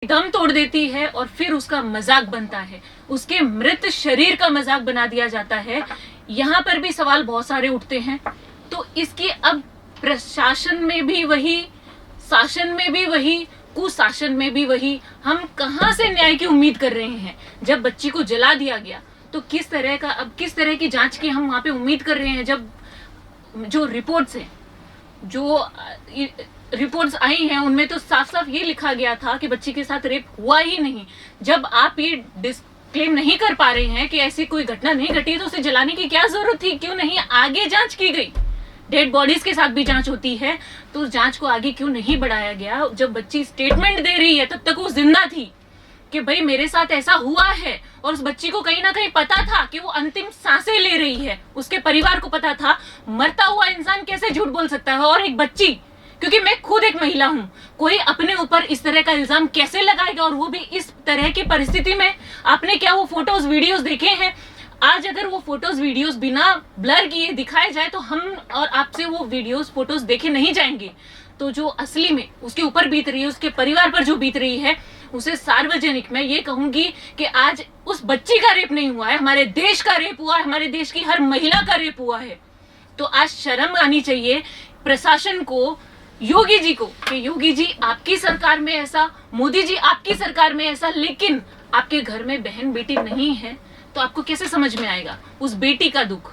दम तोड़ देती है और फिर उसका मजाक बनता है, उसके मृत शरीर का मजाक बना दिया जाता है। यहाँ पर भी सवाल बहुत सारे उठते हैं। तो इसकी अब प्रशासन में भी वही, शासन में भी वही, कुशासन में भी वही, हम कहाँ से न्याय की उम्मीद कर रहे हैं? जब बच्ची को जला दिया गया तो किस तरह की जांच की हम वहां पे उम्मीद कर रहे हैं? जब जो रिपोर्ट्स हैं, जो रिपोर्ट्स आई हैं, उनमें तो साफ साफ ये लिखा गया था कि बच्ची के साथ रेप हुआ ही नहीं। जब आप ये डिस्क्लेम नहीं कर पा रहे हैं कि ऐसी कोई घटना नहीं घटी, तो उसे जलाने की क्या जरूरत थी? क्यों नहीं आगे जांच की गई? डेड बॉडीज के साथ भी जांच होती है, तो उस जांच को आगे क्यों नहीं बढ़ाया गया? जब बच्ची स्टेटमेंट दे रही है तब तक वो जिंदा थी कि भाई मेरे साथ ऐसा हुआ है, और उस बच्ची को कहीं ना कहीं पता था कि वो अंतिम सांसें ले रही है। उसके परिवार को पता था। मरता हुआ इंसान कैसे झूठ बोल सकता है? और एक बच्ची, क्योंकि मैं खुद एक महिला हूं, कोई अपने ऊपर इस तरह का इल्जाम कैसे लगाएगा? और वो भी इस तरह की परिस्थिति में। आपने क्या वो फोटोज वीडियोस देखे हैं? आज अगर वो फोटोज वीडियोस बिना ब्लर किए दिखाए जाए तो हम और आपसे वो वीडियोस फोटोज देखे नहीं जाएंगे। तो जो असली में उसके ऊपर बीत रही है, उसके परिवार पर जो बीत रही है, उसे सार्वजनिक मैं ये कहूंगी कि आज उस बच्ची का रेप नहीं हुआ है, हमारे देश का रेप हुआ है, हमारे देश की हर महिला का रेप हुआ है। तो आज शर्म आनी चाहिए प्रशासन को, योगी जी को, कि योगी जी आपकी सरकार में ऐसा, मोदी जी आपकी सरकार में ऐसा, लेकिन आपके घर में बहन बेटी नहीं है तो आपको कैसे समझ में आएगा उस बेटी का दुख?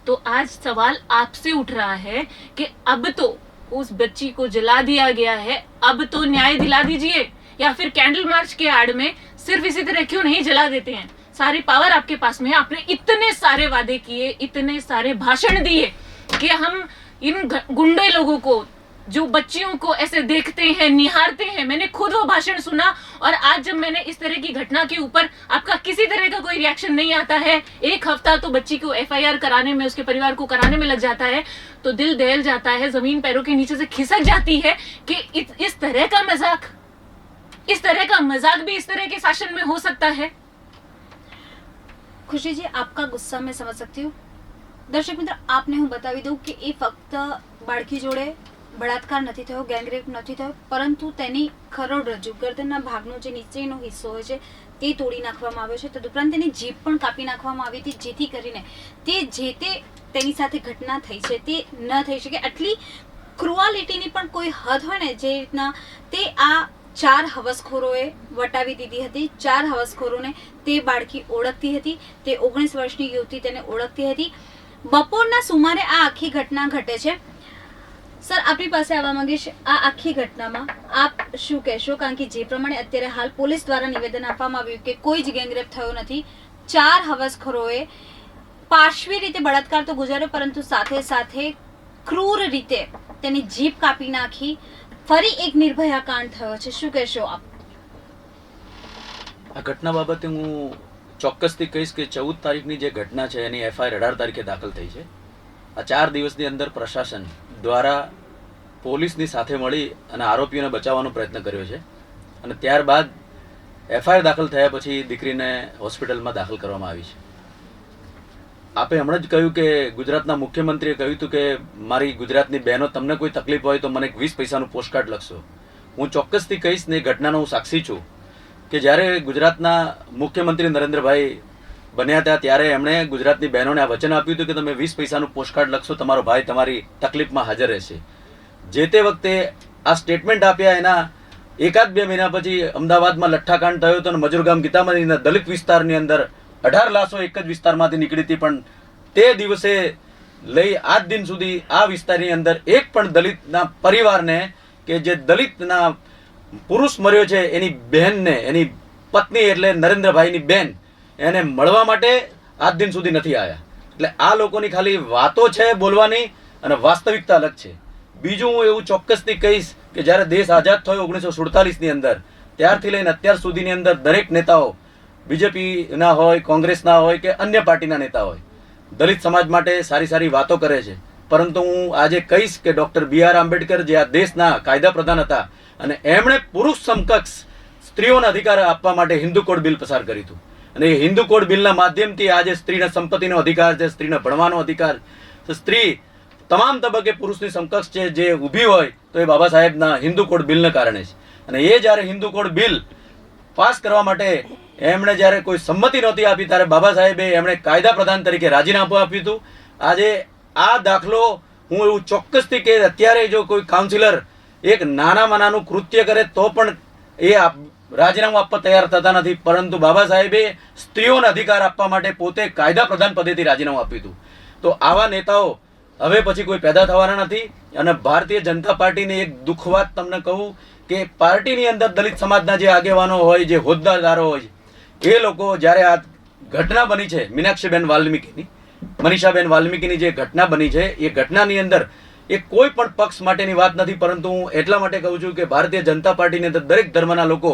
तो आज सवाल आपसे उठ रहा है कि अब तो उस बच्ची को जला दिया गया है, अब तो न्याय दिला दीजिए, या फिर कैंडल मार्च के आड़ में सिर्फ इसी तरह क्यों नहीं जला देते हैं? सारी पावर आपके पास में है, आपने इतने सारे वादे किए, इतने सारे भाषण दिए कि हम इन गुंडे लोगों को, जो बच्चियों को ऐसे देखते हैं, निहारते हैं, मैंने खुद वो भाषण सुना। और आज जब मैंने इस तरह की घटना के ऊपर आपका किसी तरह का कोई रिएक्शन नहीं आता है, 1 हफ्ता तो बच्ची को FIR कराने में, उसके परिवार को कराने में लग जाता है, तो दिल दहल जाता है, जमीन पैरों के नीचे से खिसक जाती है कि इस तरह का मजाक भी इस तरह के शासन में हो सकता है।
ખુશી जी, आपका गुस्सा मैं समझ सकती हूँ। દર્શક મિત્ર, આપને હું બતાવી દઉં કે એ ફક્ત બાળકી જોડે બળાત્કાર નથી થયો, ગેંગરેપ નથી થયો, પરંતુ તેની કરોડરજ્જુ ગરદનના ભાગનો જે નીચેનો હિસ્સો હોય છે તે તોડી નાખવામાં આવ્યો છે। તદુપરાંત તેની જીભ પણ કાપી નાખવામાં આવી હતી, જેથી કરીને તે જે તે તેની સાથે ઘટના થઈ છે તે ન થઈ શકે। આટલી ક્રુઆલિટીની પણ કોઈ હદ હોય ને, જે રીતના તે આ 4 હવસખોરોએ વટાવી દીધી હતી। 4 હવસખોરોને તે બાળકી ઓળખતી હતી, તે 19 વર્ષની યુવતી તેને ઓળખતી હતી। બપોરના સુમારે આ આખી ઘટના ઘટે છે। સર, આપણી પાસે આવવા માંગીશ, આ આખી ઘટનામાં આપ શું કહેશો? કારણ કે જે પ્રમાણે અત્યારે હાલ પોલીસ દ્વારા નિવેદન આપવામાં આવ્યું કે કોઈ જ ગેંગરેપ થયો નથી, 4 હવસખોરોએ પાર્શ્વી રીતે બળાત્કાર તો ગુજાર્યો, પરંતુ સાથે સાથે ક્રૂર રીતે તેની જીભ કાપી નાખી। ફરી એક નિર્ભયા કાંડ થયો છે, શું કહેશો આપ?
આ ઘટના બાબતે હું ચોક્કસથી કહીશ કે 14 તારીખની જે ઘટના છે એની FIR 18 તારીખે દાખલ થઈ છે। આ 4 દિવસની અંદર પ્રશાસન દ્વારા પોલીસની સાથે મળી અને આરોપીઓને બચાવવાનો પ્રયત્ન કર્યો છે, અને ત્યારબાદ FIR દાખલ થયા પછી દીકરીને હોસ્પિટલમાં દાખલ કરવામાં આવી છે। આપે હમણાં જ કહ્યું કે ગુજરાતના મુખ્યમંત્રીએ કહ્યું હતું કે મારી ગુજરાતની બહેનો, તમને કોઈ તકલીફ હોય તો મને 20 પૈસાનું પોસ્ટકાર્ડ લખશો। હું ચોક્કસથી કહીશ ને, ઘટનાનો હું સાક્ષી છું કે જ્યારે ગુજરાતના મુખ્યમંત્રી નરેન્દ્રભાઈ બન્યા હતા ત્યારે એમણે ગુજરાતની બહેનોને આ વચન આપ્યું હતું કે તમે 20 પૈસાનું પોસ્ટકાર્ડ લખશો, તમારો ભાઈ તમારી તકલીફમાં હાજર રહેશે। જે તે વખતે આ સ્ટેટમેન્ટ આપ્યા એના 1-2 મહિના પછી અમદાવાદમાં લઠ્ઠાકાંડ થયો હતો અને મજૂરગામ ગીતામતીના દલિત વિસ્તારની અંદર 18 લાશો એક જ વિસ્તારમાંથી નીકળી હતી, પણ તે દિવસે લઈ આજ દિન સુધી આ વિસ્તારની અંદર એક પણ દલિતના પરિવારને કે જે દલિતના પુરુષ મર્યો છે એની બહેનને, એની પત્ની એટલે નરેન્દ્રભાઈની બહેન, એને મળવા માટે આજ દિન સુધી નથી આવ્યા। એટલે આ લોકોની ખાલી વાતો છે બોલવાની અને વાસ્તવિકતા અલગ છે। બીજું હું એવું ચોક્કસથી કહીશ કે જ્યારે દેશ આઝાદ થયો 1947ની અંદર, ત્યારથી લઈને અત્યાર સુધીની અંદર દરેક નેતાઓ, બીજેપીના હોય, કોંગ્રેસના હોય કે અન્ય પાર્ટીના નેતા હોય, દલિત સમાજ માટે સારી સારી વાતો કરે છે, પરંતુ હું આજે કહીશ કે ડૉક્ટર B.R. આંબેડકર જે આ દેશના કાયદા પ્રધાન હતા અને એમણે પુરુષ સમકક્ષ સ્ત્રીઓને અધિકાર આપવા માટે હિન્દુ કોડ બિલ પસાર કર્યું હતું, અને એ હિન્દુ કોડ બિલના માધ્યમથી આજે સ્ત્રીના સંપત્તિનો અધિકાર છે, સ્ત્રીને ભણવાનો અધિકાર છે, સ્ત્રી તમામ તબક્કે પુરુષની સમકક્ષ છે જે ઊભી હોય તો એ બાબા સાહેબના હિન્દુ કોડ બિલને કારણે છે. અને એ જ્યારે હિન્દુ કોડ બિલ પાસ કરવા માટે એમણે જ્યારે કોઈ સંમતિ નહોતી આપી ત્યારે બાબા સાહેબે એમણે કાયદા પ્રધાન તરીકે રાજીનામું આપ્યું હતું. આજે આ દાખલો હું એવું ચોક્કસથી કે અત્યારે જો કોઈ કાઉન્સિલર એક નાનામાં નાનું કૃત્ય કરે તો પણ એ રાજીનામું આપવા તૈયાર થતા નથી, પરંતુ બાબા સાહેબે સ્ત્રીઓને અધિકાર આપવા માટે પોતે કાયદા પ્રધાન પદેથી રાજીનામું આપ્યું હતું. તો આવા નેતાઓ હવે પછી કોઈ પેદા થવાના નથી. અને ભારતીય જનતા પાર્ટીની એક દુઃખ વાત તમને કહું કે પાર્ટીની અંદર દલિત સમાજના જે આગેવાનો હોય, જે હોદ્દેદારો હોય, એ લોકો જ્યારે આ ઘટના બની છે મીનાક્ષીબેન વાલ્મીકીની, મનીષાબેન વાલ્મીકીની જે ઘટના બની છે એ ઘટનાની અંદર એ કોઈ પણ પક્ષ માટેની વાત નથી, પરંતુ હું એટલા માટે કહું છું કે ભારતીય જનતા પાર્ટીની અંદર દરેક ધર્મના લોકો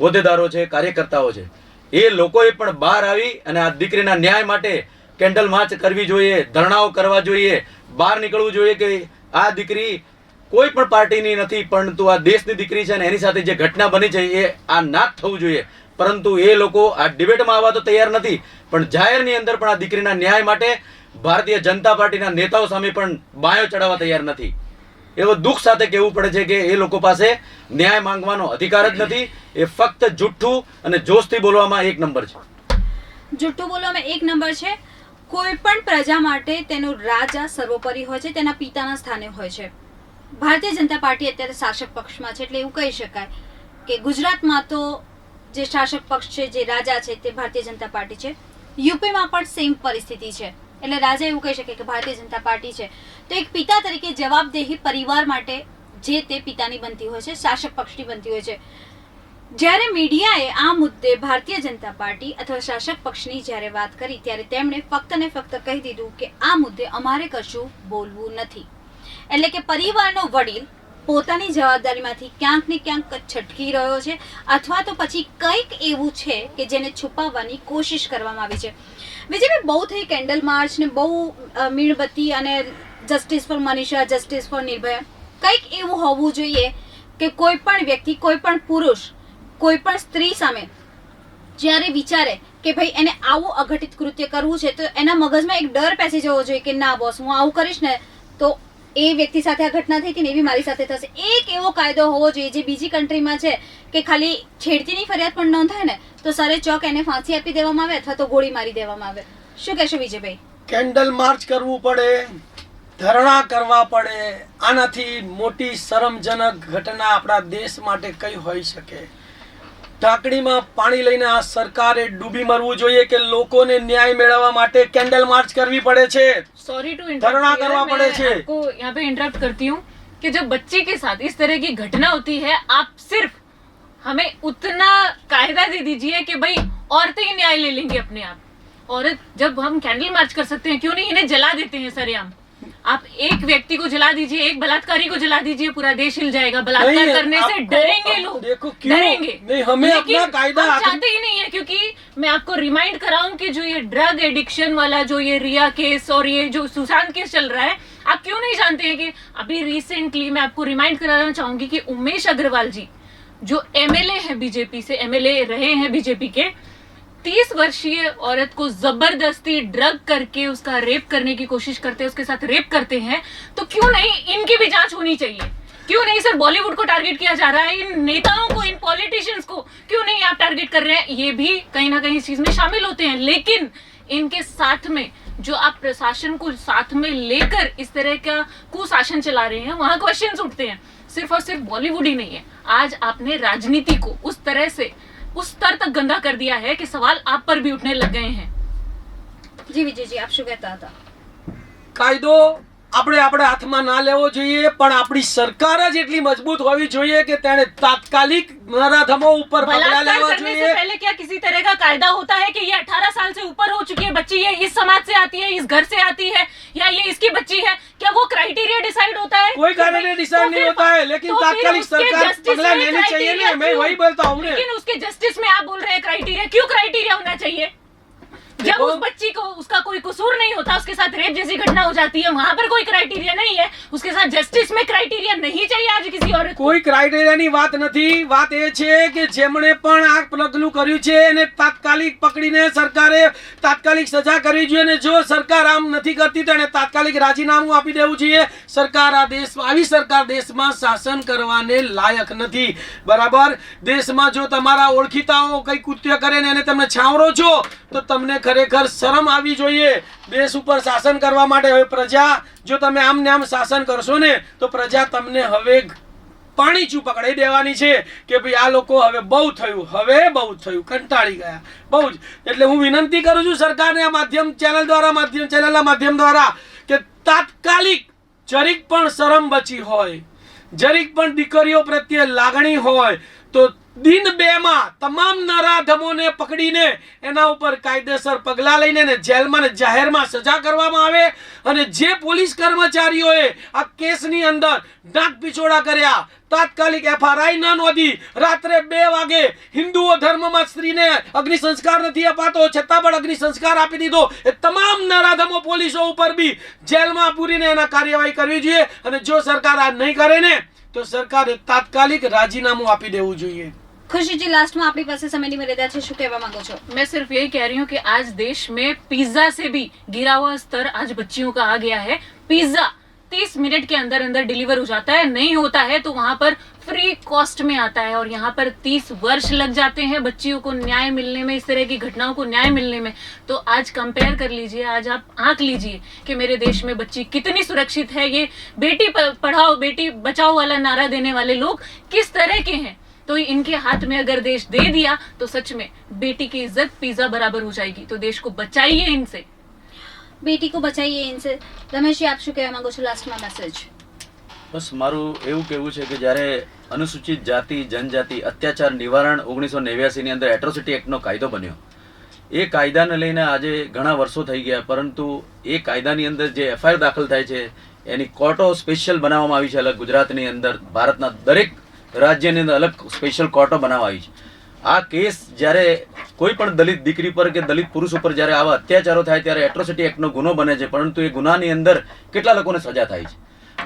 હોદ્દેદારો છે, કાર્યકર્તાઓ છે, એ લોકોએ પણ બહાર આવી અને આ દીકરીના ન્યાય માટે કેન્ડલ માર્ચ કરવી જોઈએ, ધરણાઓ કરવા જોઈએ, બહાર નીકળવું જોઈએ કે આ દીકરી કોઈ પણ પાર્ટીની નથી, પરંતુ આ દેશની દીકરી છે અને એની સાથે જે ઘટના બની છે એ આ ના થવું જોઈએ. પરંતુ એ લોકો આ ડિબેટમાં આવવા તો તૈયાર નથી, પણ જાહેરની અંદર પણ આ દીકરીના ન્યાય માટે ભારતીય જનતા પાર્ટીના નેતાઓ સામે પણ બાયો ચડાવવા તૈયાર નથી. એવો દુઃખ સાથે કહેવું પડે છે કે એ લોકો પાસે ન્યાય માંગવાનો અધિકાર જ નથી. એ ફક્ત જુઠ્ઠું અને જોશથી બોલવામાં એક નંબર છે.
જુઠ્ઠું બોલવામાં એક નંબર છે. કોઈ પણ પ્રજા માટે તેનું રાજા સર્વોપરી હોય છે, તેના પિતાના સ્થાને હોય છે. ભારતીય જનતા પાર્ટી અત્યારે શાસક પક્ષમાં છે, એટલે એવું કહી શકાય કે ગુજરાતમાં તો જે શાસક પક્ષ છે, જે રાજા છે, તે ભારતીય જનતા પાર્ટી છે. યુપીમાં પણ સેમ પરિસ્થિતિ છે, એટલે રાજા એવું કહી શકે કે ભારતીય જનતા પાર્ટી છે. તો એક પિતા તરીકે જવાબદેહી પરિવાર માટે જે તે પિતાની બનતી હોય છે, શાસક પક્ષની બનતી હોય છે. જ્યારે મીડિયાએ આ મુદ્દે ભારતીય જનતા પાર્ટી અથવા શાસક પક્ષની જ્યારે વાત કરી ત્યારે તેમણે ફક્ત ને ફક્ત કહી દીધું કે આ મુદ્દે અમારે કશું બોલવું નથી. એટલે કે પરિવારનો વડીલ પોતાની જવાબદારીમાંથી ક્યાંક ને ક્યાંક છટકી રહ્યો છે, અથવા તો પછી કંઈક એવું છે કે જેને છુપાવવાની કોશિશ કરવામાં આવી છે. બીજી બહુ થઈ કેન્ડલ માર્ચ ને બહુ મીણબત્તી અને justice four Manisha, justice four Nirbhaya, કંઈક એવું હોવું જોઈએ કે કોઈ પણ વ્યક્તિ, કોઈ પણ પુરુષ, કોઈ પણ સ્ત્રી સામે જ્યારે વિચારે કે ભાઈ એને આવું અઘટિત કૃત્ય કરવું છે તો એના મગજમાં એક ડર પેસી જવો જોઈએ કે ના બોસ, હું આવું કરીશ ને તો એ વ્યક્તિ સાથે આ ઘટના થઈ હતી ને એવી મારી સાથે થશે. એક એવો કાયદો હોવો જોઈએ જે બીજી કન્ટ્રીમાં છે કે ખાલી છેડતીની ફરિયાદ પણ નોંધાય ને તો સરે ચોક એને ફાંસી આપી દેવામાં આવે અથવા તો ગોળી મારી દેવામાં આવે. શું કહેશો વિજયભાઈ?
કેન્ડલ માર્ચ કરવું પડે, ધરણા કરવા પડે, આનાથી મોટી શરમજનક ઘટના આપણા દેશ માટે કઈ હોઈ શકે? ઢાંકણીમાં પાણી લઈને આ સરકારે ડૂબી મરવું જોઈએ કે લોકોને ન્યાય મેળવવા માટે કેન્ડલ માર્ચ करवी पड़े छे?
सॉरी टू
धरना करवा पड़े छे।
आपको यहाँ पे इंटरप्ट करती हूँ कि जब बच्ची के साथ इस तरह की घटना होती है, आप सिर्फ हमें उतना कायदा दे दीजिए कि भाई औरतें ही न्याय ले लेंगी अपने आप. औरत जब हम कैंडल मार्च कर सकते हैं, क्यों नहीं इन्हें जला देते हैं सरेआम? आप एक व्यक्ति को जला दीजिए, एक बलात्कारी को जला दीजिए, पूरा देश हिल जाएगा. बलात्कार करने से डरेंगे लोग,
देखो क्यों
डरेंगे.
नहीं, हमें
लेकिन
अपना कायदा
हम चाहते ही नहीं है, क्योंकि मैं आपको रिमाइंड कराऊं कि जो ये ड्रग एडिक्शन वाला जो ये रिया केस और ये जो सुशांत केस चल रहा है, आप क्यों नहीं जानते हैं कि अभी रिसेंटली मैं आपको रिमाइंड कराना चाहूंगी कि उमेश अग्रवाल जी जो एमएलए है बीजेपी से, एमएलए रहे हैं बीजेपी के, 30 वर्षीय औरत को जबरदस्ती ड्रग करके उसका रेप करने की कोशिश करते हैं, उसके साथ रेप करते हैं. तो क्यों नहीं इनकी भी जांच होनी चाहिए? क्यों नहीं सर बॉलीवुड को टारगेट किया जा रहा है, इन नेताओं को, इन पॉलिटिशियंस को क्यों नहीं आप टारगेट कर रहे हैं? ये भी कहीं ना कहीं इस चीज में शामिल होते हैं, लेकिन इनके साथ में जो आप प्रशासन को साथ में लेकर इस तरह का कुशासन चला रहे हैं, वहां क्वेश्चंस उठते हैं. सिर्फ और सिर्फ बॉलीवुड ही नहीं है, आज आपने राजनीति को उस तरह से उस स्तर तक गंदा कर दिया है कि सवाल आप पर भी उठने लग गए हैं.
જી વિજયજી, આપ શું કહેતા હતા?
કાયદો આપણે હાથમાં ના લેવો જોઈએ, પણ આપણી સરકાર જ એટલી મજબૂત હોવી જોઈએ કે તેણે તાત્કાલિક નરાધમો ઉપર પગલાં
बलात्कार
લેવા
करने से
જોઈએ.
पहले क्या किसी तरह का कायदा होता है कि ये 18 साल से ऊपर हो चुकी है बच्ची, ये इस समाज से आती है, इस घर से आती है, या ये इसकी बच्ची है? क्या वो क्राइटेरिया डिसाइड होता है?
कोई क्राइटेरिया डिसाइड नहीं होता है, लेकिन
तो फिर
तात्कालिक
उसके
सरकार
justice
पगला
में
लेनी चाहिए
criteria
ना. मैं
क्यों?
वही बोलता हूँ.
लेकिन उसके जस्टिस में आप बोल रहे हैं क्राइटेरिया, क्यों क्राइटेरिया होना चाहिए? जब उस बच्ची को उसका कोई कसूर नहीं होता, उसके साथ रेप जैसी घटना हो जाती है, वहां पर कोई क्राइटेरिया नहीं है, उसके साथ जस्टिस में क्राइटेरिया नहीं चाहिए आज किसी औरत को?
કોઈ ક્રાઇટેરિયાની વાત નથી. વાત એ છે કે જેમણે પણ આ પગલું કર્યું છે એને તાત્કાલિક પકડીને સરકારે તાત્કાલિક સજા કરવી જોઈએ, અને જો સરકાર આમ નથી કરતી તો એને તાત્કાલિક રાજીનામું આપી દેવું જોઈએ. સરકાર આ દેશ આવી સરકાર દેશમાં શાસન કરવાને લાયક નથી. બરાબર? દેશમાં જો તમારા ઓળખીતાઓ કઈ કૃત્ય કરે ને એને તમે છાવરો છો તો તમને ખરેખર શરમ આવી જોઈએ દેશ ઉપર શાસન કરવા માટે. હવે પ્રજા જો તમે આમ ને આમ શાસન કરશો ને તો પ્રજા તમને હવે પાણી ચૂ પકડાઈ દેવાની છે કે ભાઈ આ લોકો હવે બહુ થયું, કંટાળી ગયા બહુ જ. એટલે હું વિનંતી કરું છું સરકારને આ માધ્યમ ચેનલના માધ્યમ દ્વારા કે તાત્કાલિક જરીક પણ શરમ બચી હોય, જરીક પણ દીકરીઓ પ્રત્યે લાગણી હોય તો દિન 2 માં તમામ નરાધમોને પકડીને એના ઉપર કાયદેસર પગલાં લઈને ને જેલમાં ને જાહેરમાં સજા કરવામાં આવે. અને જે પોલીસ કર્મચારીઓએ આ કેસની અંદર ડાક પીછોડા કર્યા, તાત્કાલિક FRI ન નોંધી, રાત્રે 2 વાગે હિન્દુઓ ધર્મમાં સ્ત્રીને અગ્નિ સંસ્કાર નથી અપાતો છતાં પણ અગ્નિ સંસ્કાર આપી દીધો, એ તમામ નરાધમો પોલીસો ઉપર બી જેલમાં પૂરીને એના કાર્યવાહી કરવી જોઈએ. અને જો સરકાર આ નહીં કરે ને તો સરકારે તાત્કાલિક રાજીનામું આપી દેવું જોઈએ.
खुशी जी, लास्ट में आपकी पास समयની મર્યાદા છે, શું કહેવા માંગો છો?
मैं सिर्फ यही कह रही हूँ कि आज देश में पिज्जा से भी गिरा हुआ स्तर आज बच्चियों का आ गया है. पिज्जा 30 मिनट के अंदर अंदर डिलीवर हो जाता है, नहीं होता है तो वहां पर फ्री कॉस्ट में आता है, और यहाँ पर 30 वर्ष लग जाते हैं बच्चियों को न्याय मिलने में, इस तरह की घटनाओं को न्याय मिलने में. तो आज कंपेयर कर लीजिए, आज आप आंक लीजिए कि मेरे देश में बच्ची कितनी सुरक्षित है. ये बेटी पढ़ाओ बेटी बचाओ वाला नारा देने वाले लोग किस तरह के हैं. तो इनके हाथ में अगर देश दे दिया तो सच में बेटी की इज्जत पिज्जा बराबर हो जाएगी. तो देश को बचाइए इनसे,
बेटी को बचाइए इनसे. रमेश जी, आप શું કહેવા માંગો છો લાસ્ટમાં મેસેજ?
બસ મારું એવું કહેવું છે કે જ્યારે અનુસૂચિત જાતિ જનજાતિ અત્યાચાર નિવારણ 1989 ની અંદર એટ્રોસિટી એક્ટનો કાયદો બન્યો, એ કાયદાને લઈને આજે ઘણા વર્ષો થઈ ગયા, પરંતુ એ કાયદાની અંદર જે FIR દાખલ થાય છે એની કોર્ટો સ્પેશિયલ બનાવવામાં આવી છે. અલગ ગુજરાતની અંદર ભારતના દરેક રાજ્યની અંદર અલગ સ્પેશિયલ કોર્ટો બનાવવા આવી છે. આ કેસ જ્યારે કોઈ પણ દલિત દીકરી પર કે દલિત પુરુષ ઉપર જ્યારે આવા અત્યાચારો થાય ત્યારે એટ્રોસિટી એક્ટનો ગુનો બને છે, પરંતુ એ ગુનાની અંદર કેટલા લોકોને સજા થાય છે.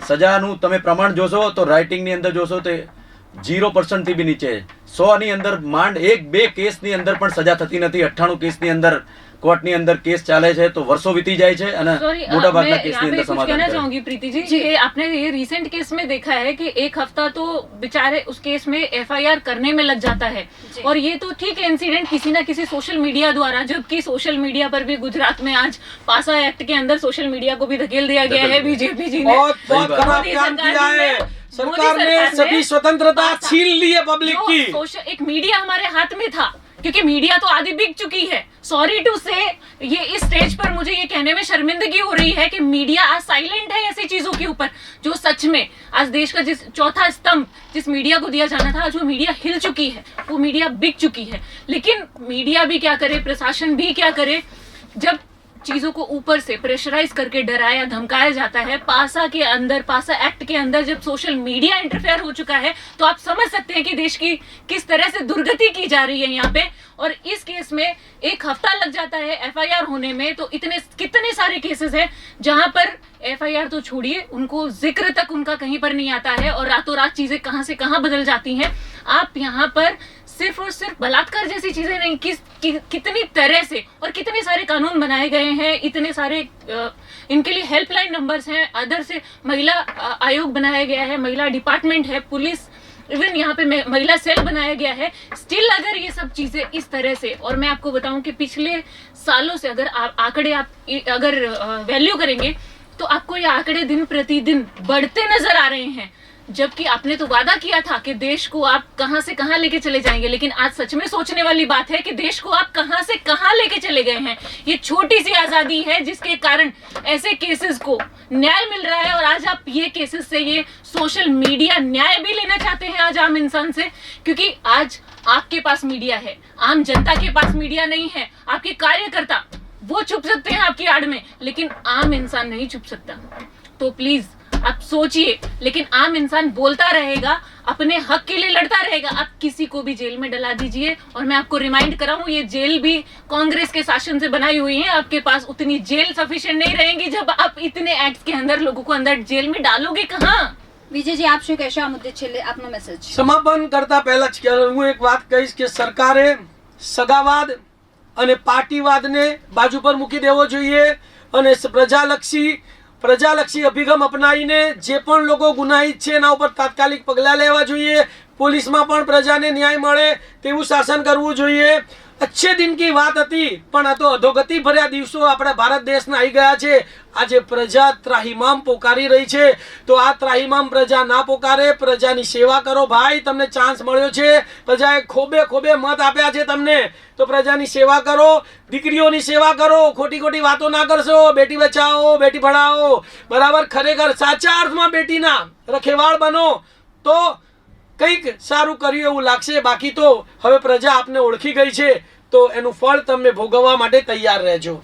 સજાનું તમે પ્રમાણ જોશો તો રાઇટિંગની અંદર જોશો તો 0% થી બી નીચે, 100 ની અંદર માંડ 1-2 કેસની અંદર પણ સજા થતી નથી. 98 કેસની અંદર कोर्ट अंदर केस चाले छे तो वर्षों बीती जाए छे અને મોટા ભાગના કેસની અંદર સમાધાन
कहना चाहूंगी प्रीति जी कि आपने ये रिसेंट केस में देखा है कि 1 हफ्ता तो बेचारे उस केस में FIR करने में लग जाता है, और ये तो ठीक है इंसिडेंट किसी ना किसी सोशल मीडिया द्वारा, जबकि सोशल मीडिया पर भी गुजरात में आज पासा एक्ट के अंदर सोशल मीडिया को भी धकेल दिया गया है बीजेपी जी ने.
बहुत खराब काम किया है सरकार ने, सभी स्वतंत्रता छीन ली है पब्लिक की.
एक मीडिया हमारे हाथ में था, क्योंकि मीडिया तो आधी बिक चुकी है. सॉरी टू से ये इस स्टेज पर मुझे ये कहने में शर्मिंदगी हो रही है कि मीडिया आज साइलेंट है ऐसी चीजों के ऊपर जो सच में आज देश का जिस चौथा स्तंभ जिस मीडिया को दिया जाना था, आज वो मीडिया हिल चुकी है, वो मीडिया बिक चुकी है. लेकिन मीडिया भी क्या करे, प्रशासन भी क्या करे, जब चीजों को ऊपर से प्रेशराइज करके डराया धमकाया जाता है. पासा के अंदर, पासा एक्ट के अंदर जब सोशल मीडिया इंटरफेयर हो चुका है तो आप समझ सकते हैं कि देश की किस तरह से दुर्गति की जा रही है यहाँ पे. और इस केस में 1 हफ्ता लग जाता है FIR होने में, तो कितने सारे केसेस हैं जहां पर FIR तो छोड़िए, उनको जिक्र तक उनका कहीं पर नहीं आता है, और रातों रात चीजें कहां से कहां बदल जाती हैं. आप यहाँ पर सिर्फ और सिर्फ बलात्कार जैसी चीजें नहीं, कितनी तरह से और कितने सारे कानून बनाए गए हैं, इतने सारे इनके लिए हेल्पलाइन नंबर्स हैं, अदर से महिला आयोग बनाया गया है, महिला डिपार्टमेंट है, पुलिस, इवन यहाँ पे महिला सेल बनाया गया है. स्टिल अगर ये सब चीजें इस तरह से, और मैं आपको बताऊं कि पिछले सालों से अगर आंकड़े आप अगर वैल्यू करेंगे तो आपको ये आंकड़े दिन प्रतिदिन बढ़ते नजर आ रहे हैं. जबकि आपने तो वादा किया था कि देश को आप कहां से कहां लेके चले जाएंगे, लेकिन आज सच में सोचने वाली बात है कि देश को आप कहां से कहां लेके चले गए हैं. ये छोटी सी आजादी है जिसके कारण ऐसे केसेस को न्याय मिल रहा है, और आज आप ये केसेस से, ये सोशल मीडिया न्याय भी लेना चाहते हैं आज आम इंसान से, क्योंकि आज आपके पास मीडिया है, आम जनता के पास मीडिया नहीं है. आपके कार्यकर्ता वो छुप सकते हैं आपकी आड़ में, लेकिन आम इंसान नहीं छुप सकता. तो प्लीज आप सोचिए, लेकिन आम इंसान बोलता रहेगा, अपने हक के लिए लड़ता रहेगा। आप किसी को भी जेल में डला दीजिए, और मैं आपको रिमाइंड कराऊं, ये जेल भी कांग्रेस के शासन से बनाई हुई है। आपके पास उतनी जेल सफिशिएंट नहीं रहेंगी जब आप इतने एक्ट के अंदर लोगों को अंदर जेल में डालोगे कहाँ।
વિજયજી આપ શું કહેશો આ મુદ્દે, છેલ્લે આપનો મેસેજ?
સમાપન કરતા પહેલા જ હું એક વાત કહીશ કે સરકારે સગાવાદ અને પાર્ટીવાદને બાજુ પર મૂકી દેવો જોઈએ અને પ્રજાલક્ષી અભિગમ અપનાવીને જે પણ લોકો ગુનાહિત છે એના ઉપર તાત્કાલિક પગલાં લેવા જોઈએ। પોલીસમાં પણ પ્રજાને ન્યાય મળે તેવું શાસન કરવું જોઈએ। अच्छे दिन की बात હતી, પણ આ તો અધોગતિ ભર્યા દિવસો આપણા ભારત દેશના આવી ગયા છે। આજે પ્રજા ત્રાહિમામ પોકારી રહી છે, તો આ ત્રાહિમામ પ્રજા ના પોકારે, પ્રજાની સેવા કરો ભાઈ। તમને ચાન્સ મળ્યો છે, પ્રજાએ ખોબે ખોબે મત આપ્યા છે તમને, તો પ્રજાની સેવા કરો, દીકરીઓની સેવા કરો, ખોટી ખોટી વાતો ના કરશો। બેટી બચાવો, બેટી ભણાવો, બરાબર, ખરેખર સાચા અર્થમાં બેટીના રખેવાળ બનો તો કંઈક સારું કર્યું એવું લાગશે। બાકી તો હવે પ્રજા આપને ઓળખી ગઈ છે, તો એનું ફળ તમે ભોગવવા માટે તૈયાર રહેજો।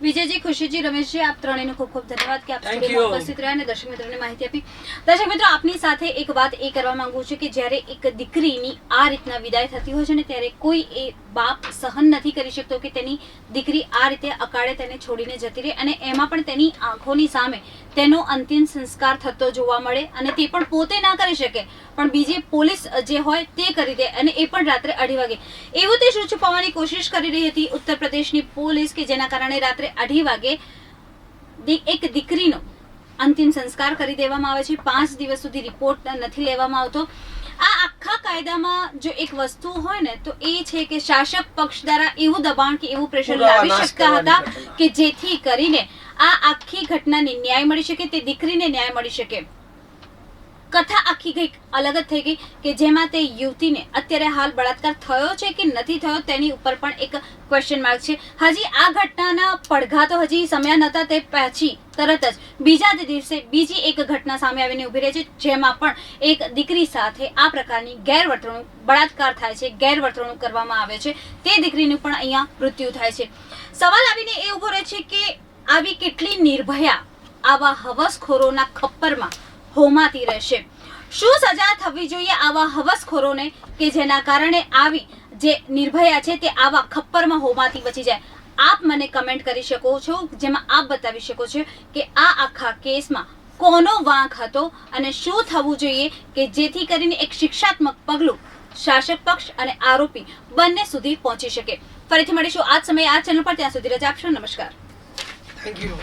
વિજયજી, ખુશીજી, રમેશજી, આપ ત્રણેયનો ખૂબ ખૂબ ધન્યવાદ કે આપ
Thank
સ્ટુડિયોમાં
you.
ઉપસ્થિત રહ્યા અને દર્શક મિત્રોને માહિતી આપી। દર્શક મિત્રો, આપની સાથે એક વાત એ કરવા માંગુ છું કે જ્યારે એક દીકરીની આ રીતના વિદાય થતી હોય છે ને, ત્યારે કોઈ એ બાપ સહન નથી કરી શકતો કે તેની દીકરી આ રીતે અકાળે તેને છોડીને જતી રહે, અને એમાં પણ તેની આંખોની સામે તેનો અંતિમ સંસ્કાર થતો જોવા મળે, અને તે પણ પોતે ના કરી શકે, પણ બીજી પોલીસ જે હોય તે કરી દે, અને એ પણ રાત્રે 2:30 વાગે। એવું તે શું છુપાવવાની કોશિશ કરી રહી હતી ઉત્તર પ્રદેશની પોલીસ કે જેના કારણે રાત્રે 2:30 વાગે એક દીકરીનો અંતિમ સંસ્કાર કરી દેવામાં આવે છે। 5 દિવસ સુધી રિપોર્ટ નથી લેવામાં આવતો। આ આખા કાયદામાં જો એક વસ્તુ હોય ને, તો એ છે કે શાસક પક્ષ દ્વારા એવું દબાણ કે એવું પ્રેશર લાવી શકતા હતા કે જેથી કરીને આ આખી ઘટનાને ન્યાય મળી શકે, તે દીકરીને ન્યાય મળી શકે। કથા આખી કઈક અલગ જ થઈ ગઈ કે જેમાં તે યુવતીને અત્યારે હાલ બળાત્કાર થયો છે કે નથી થયો તેની ઉપર પણ એક ક્વેશ્ચન માર્ક છે। હજી આ ઘટનાના પડઘા તો હજી સમયા નહોતા, તે પછી તરત જ બીજા જ દિવસે બીજી એક ઘટના સામે આવીને ઊભી રહી છે, જેમાં પણ એક દીકરી સાથે આ પ્રકારની ગેરવર્તણૂક, બળાત્કાર થાય છે, ગેરવર્તણૂક કરવામાં આવે છે, તે દીકરીનું પણ અહીંયા મૃત્યુ થાય છે। સવાલ આવીને એ ઊભો રહે છે કે આવી કેટલી નિર્ભયા આવા હવસખોરોના ખપ્પરમાં હોમાતી રહેશે? શું સજા થવી જોઈએ આવા હવસખોરોને કે જેના કારણે આવી જે નિર્ભયા છે તે આવા ખપ્પરમાં હોમાતી બચી જાય? આપ મને કમેન્ટ કરી શકો છો, જેમાં આપ બતાવી શકો છો કે આ આખા કેસમાં કોનો વાંક હતો અને શું થવું જોઈએ કે જેથી કરીને એક શિક્ષાત્મક પગલું શાસક પક્ષ અને આરોપી બંને સુધી પહોંચી શકે। ફરીથી મળીશું આ જ સમયે આ ચેનલ પર, ત્યાં સુધી રજા આપશો। નમસ્કાર।
Thank you.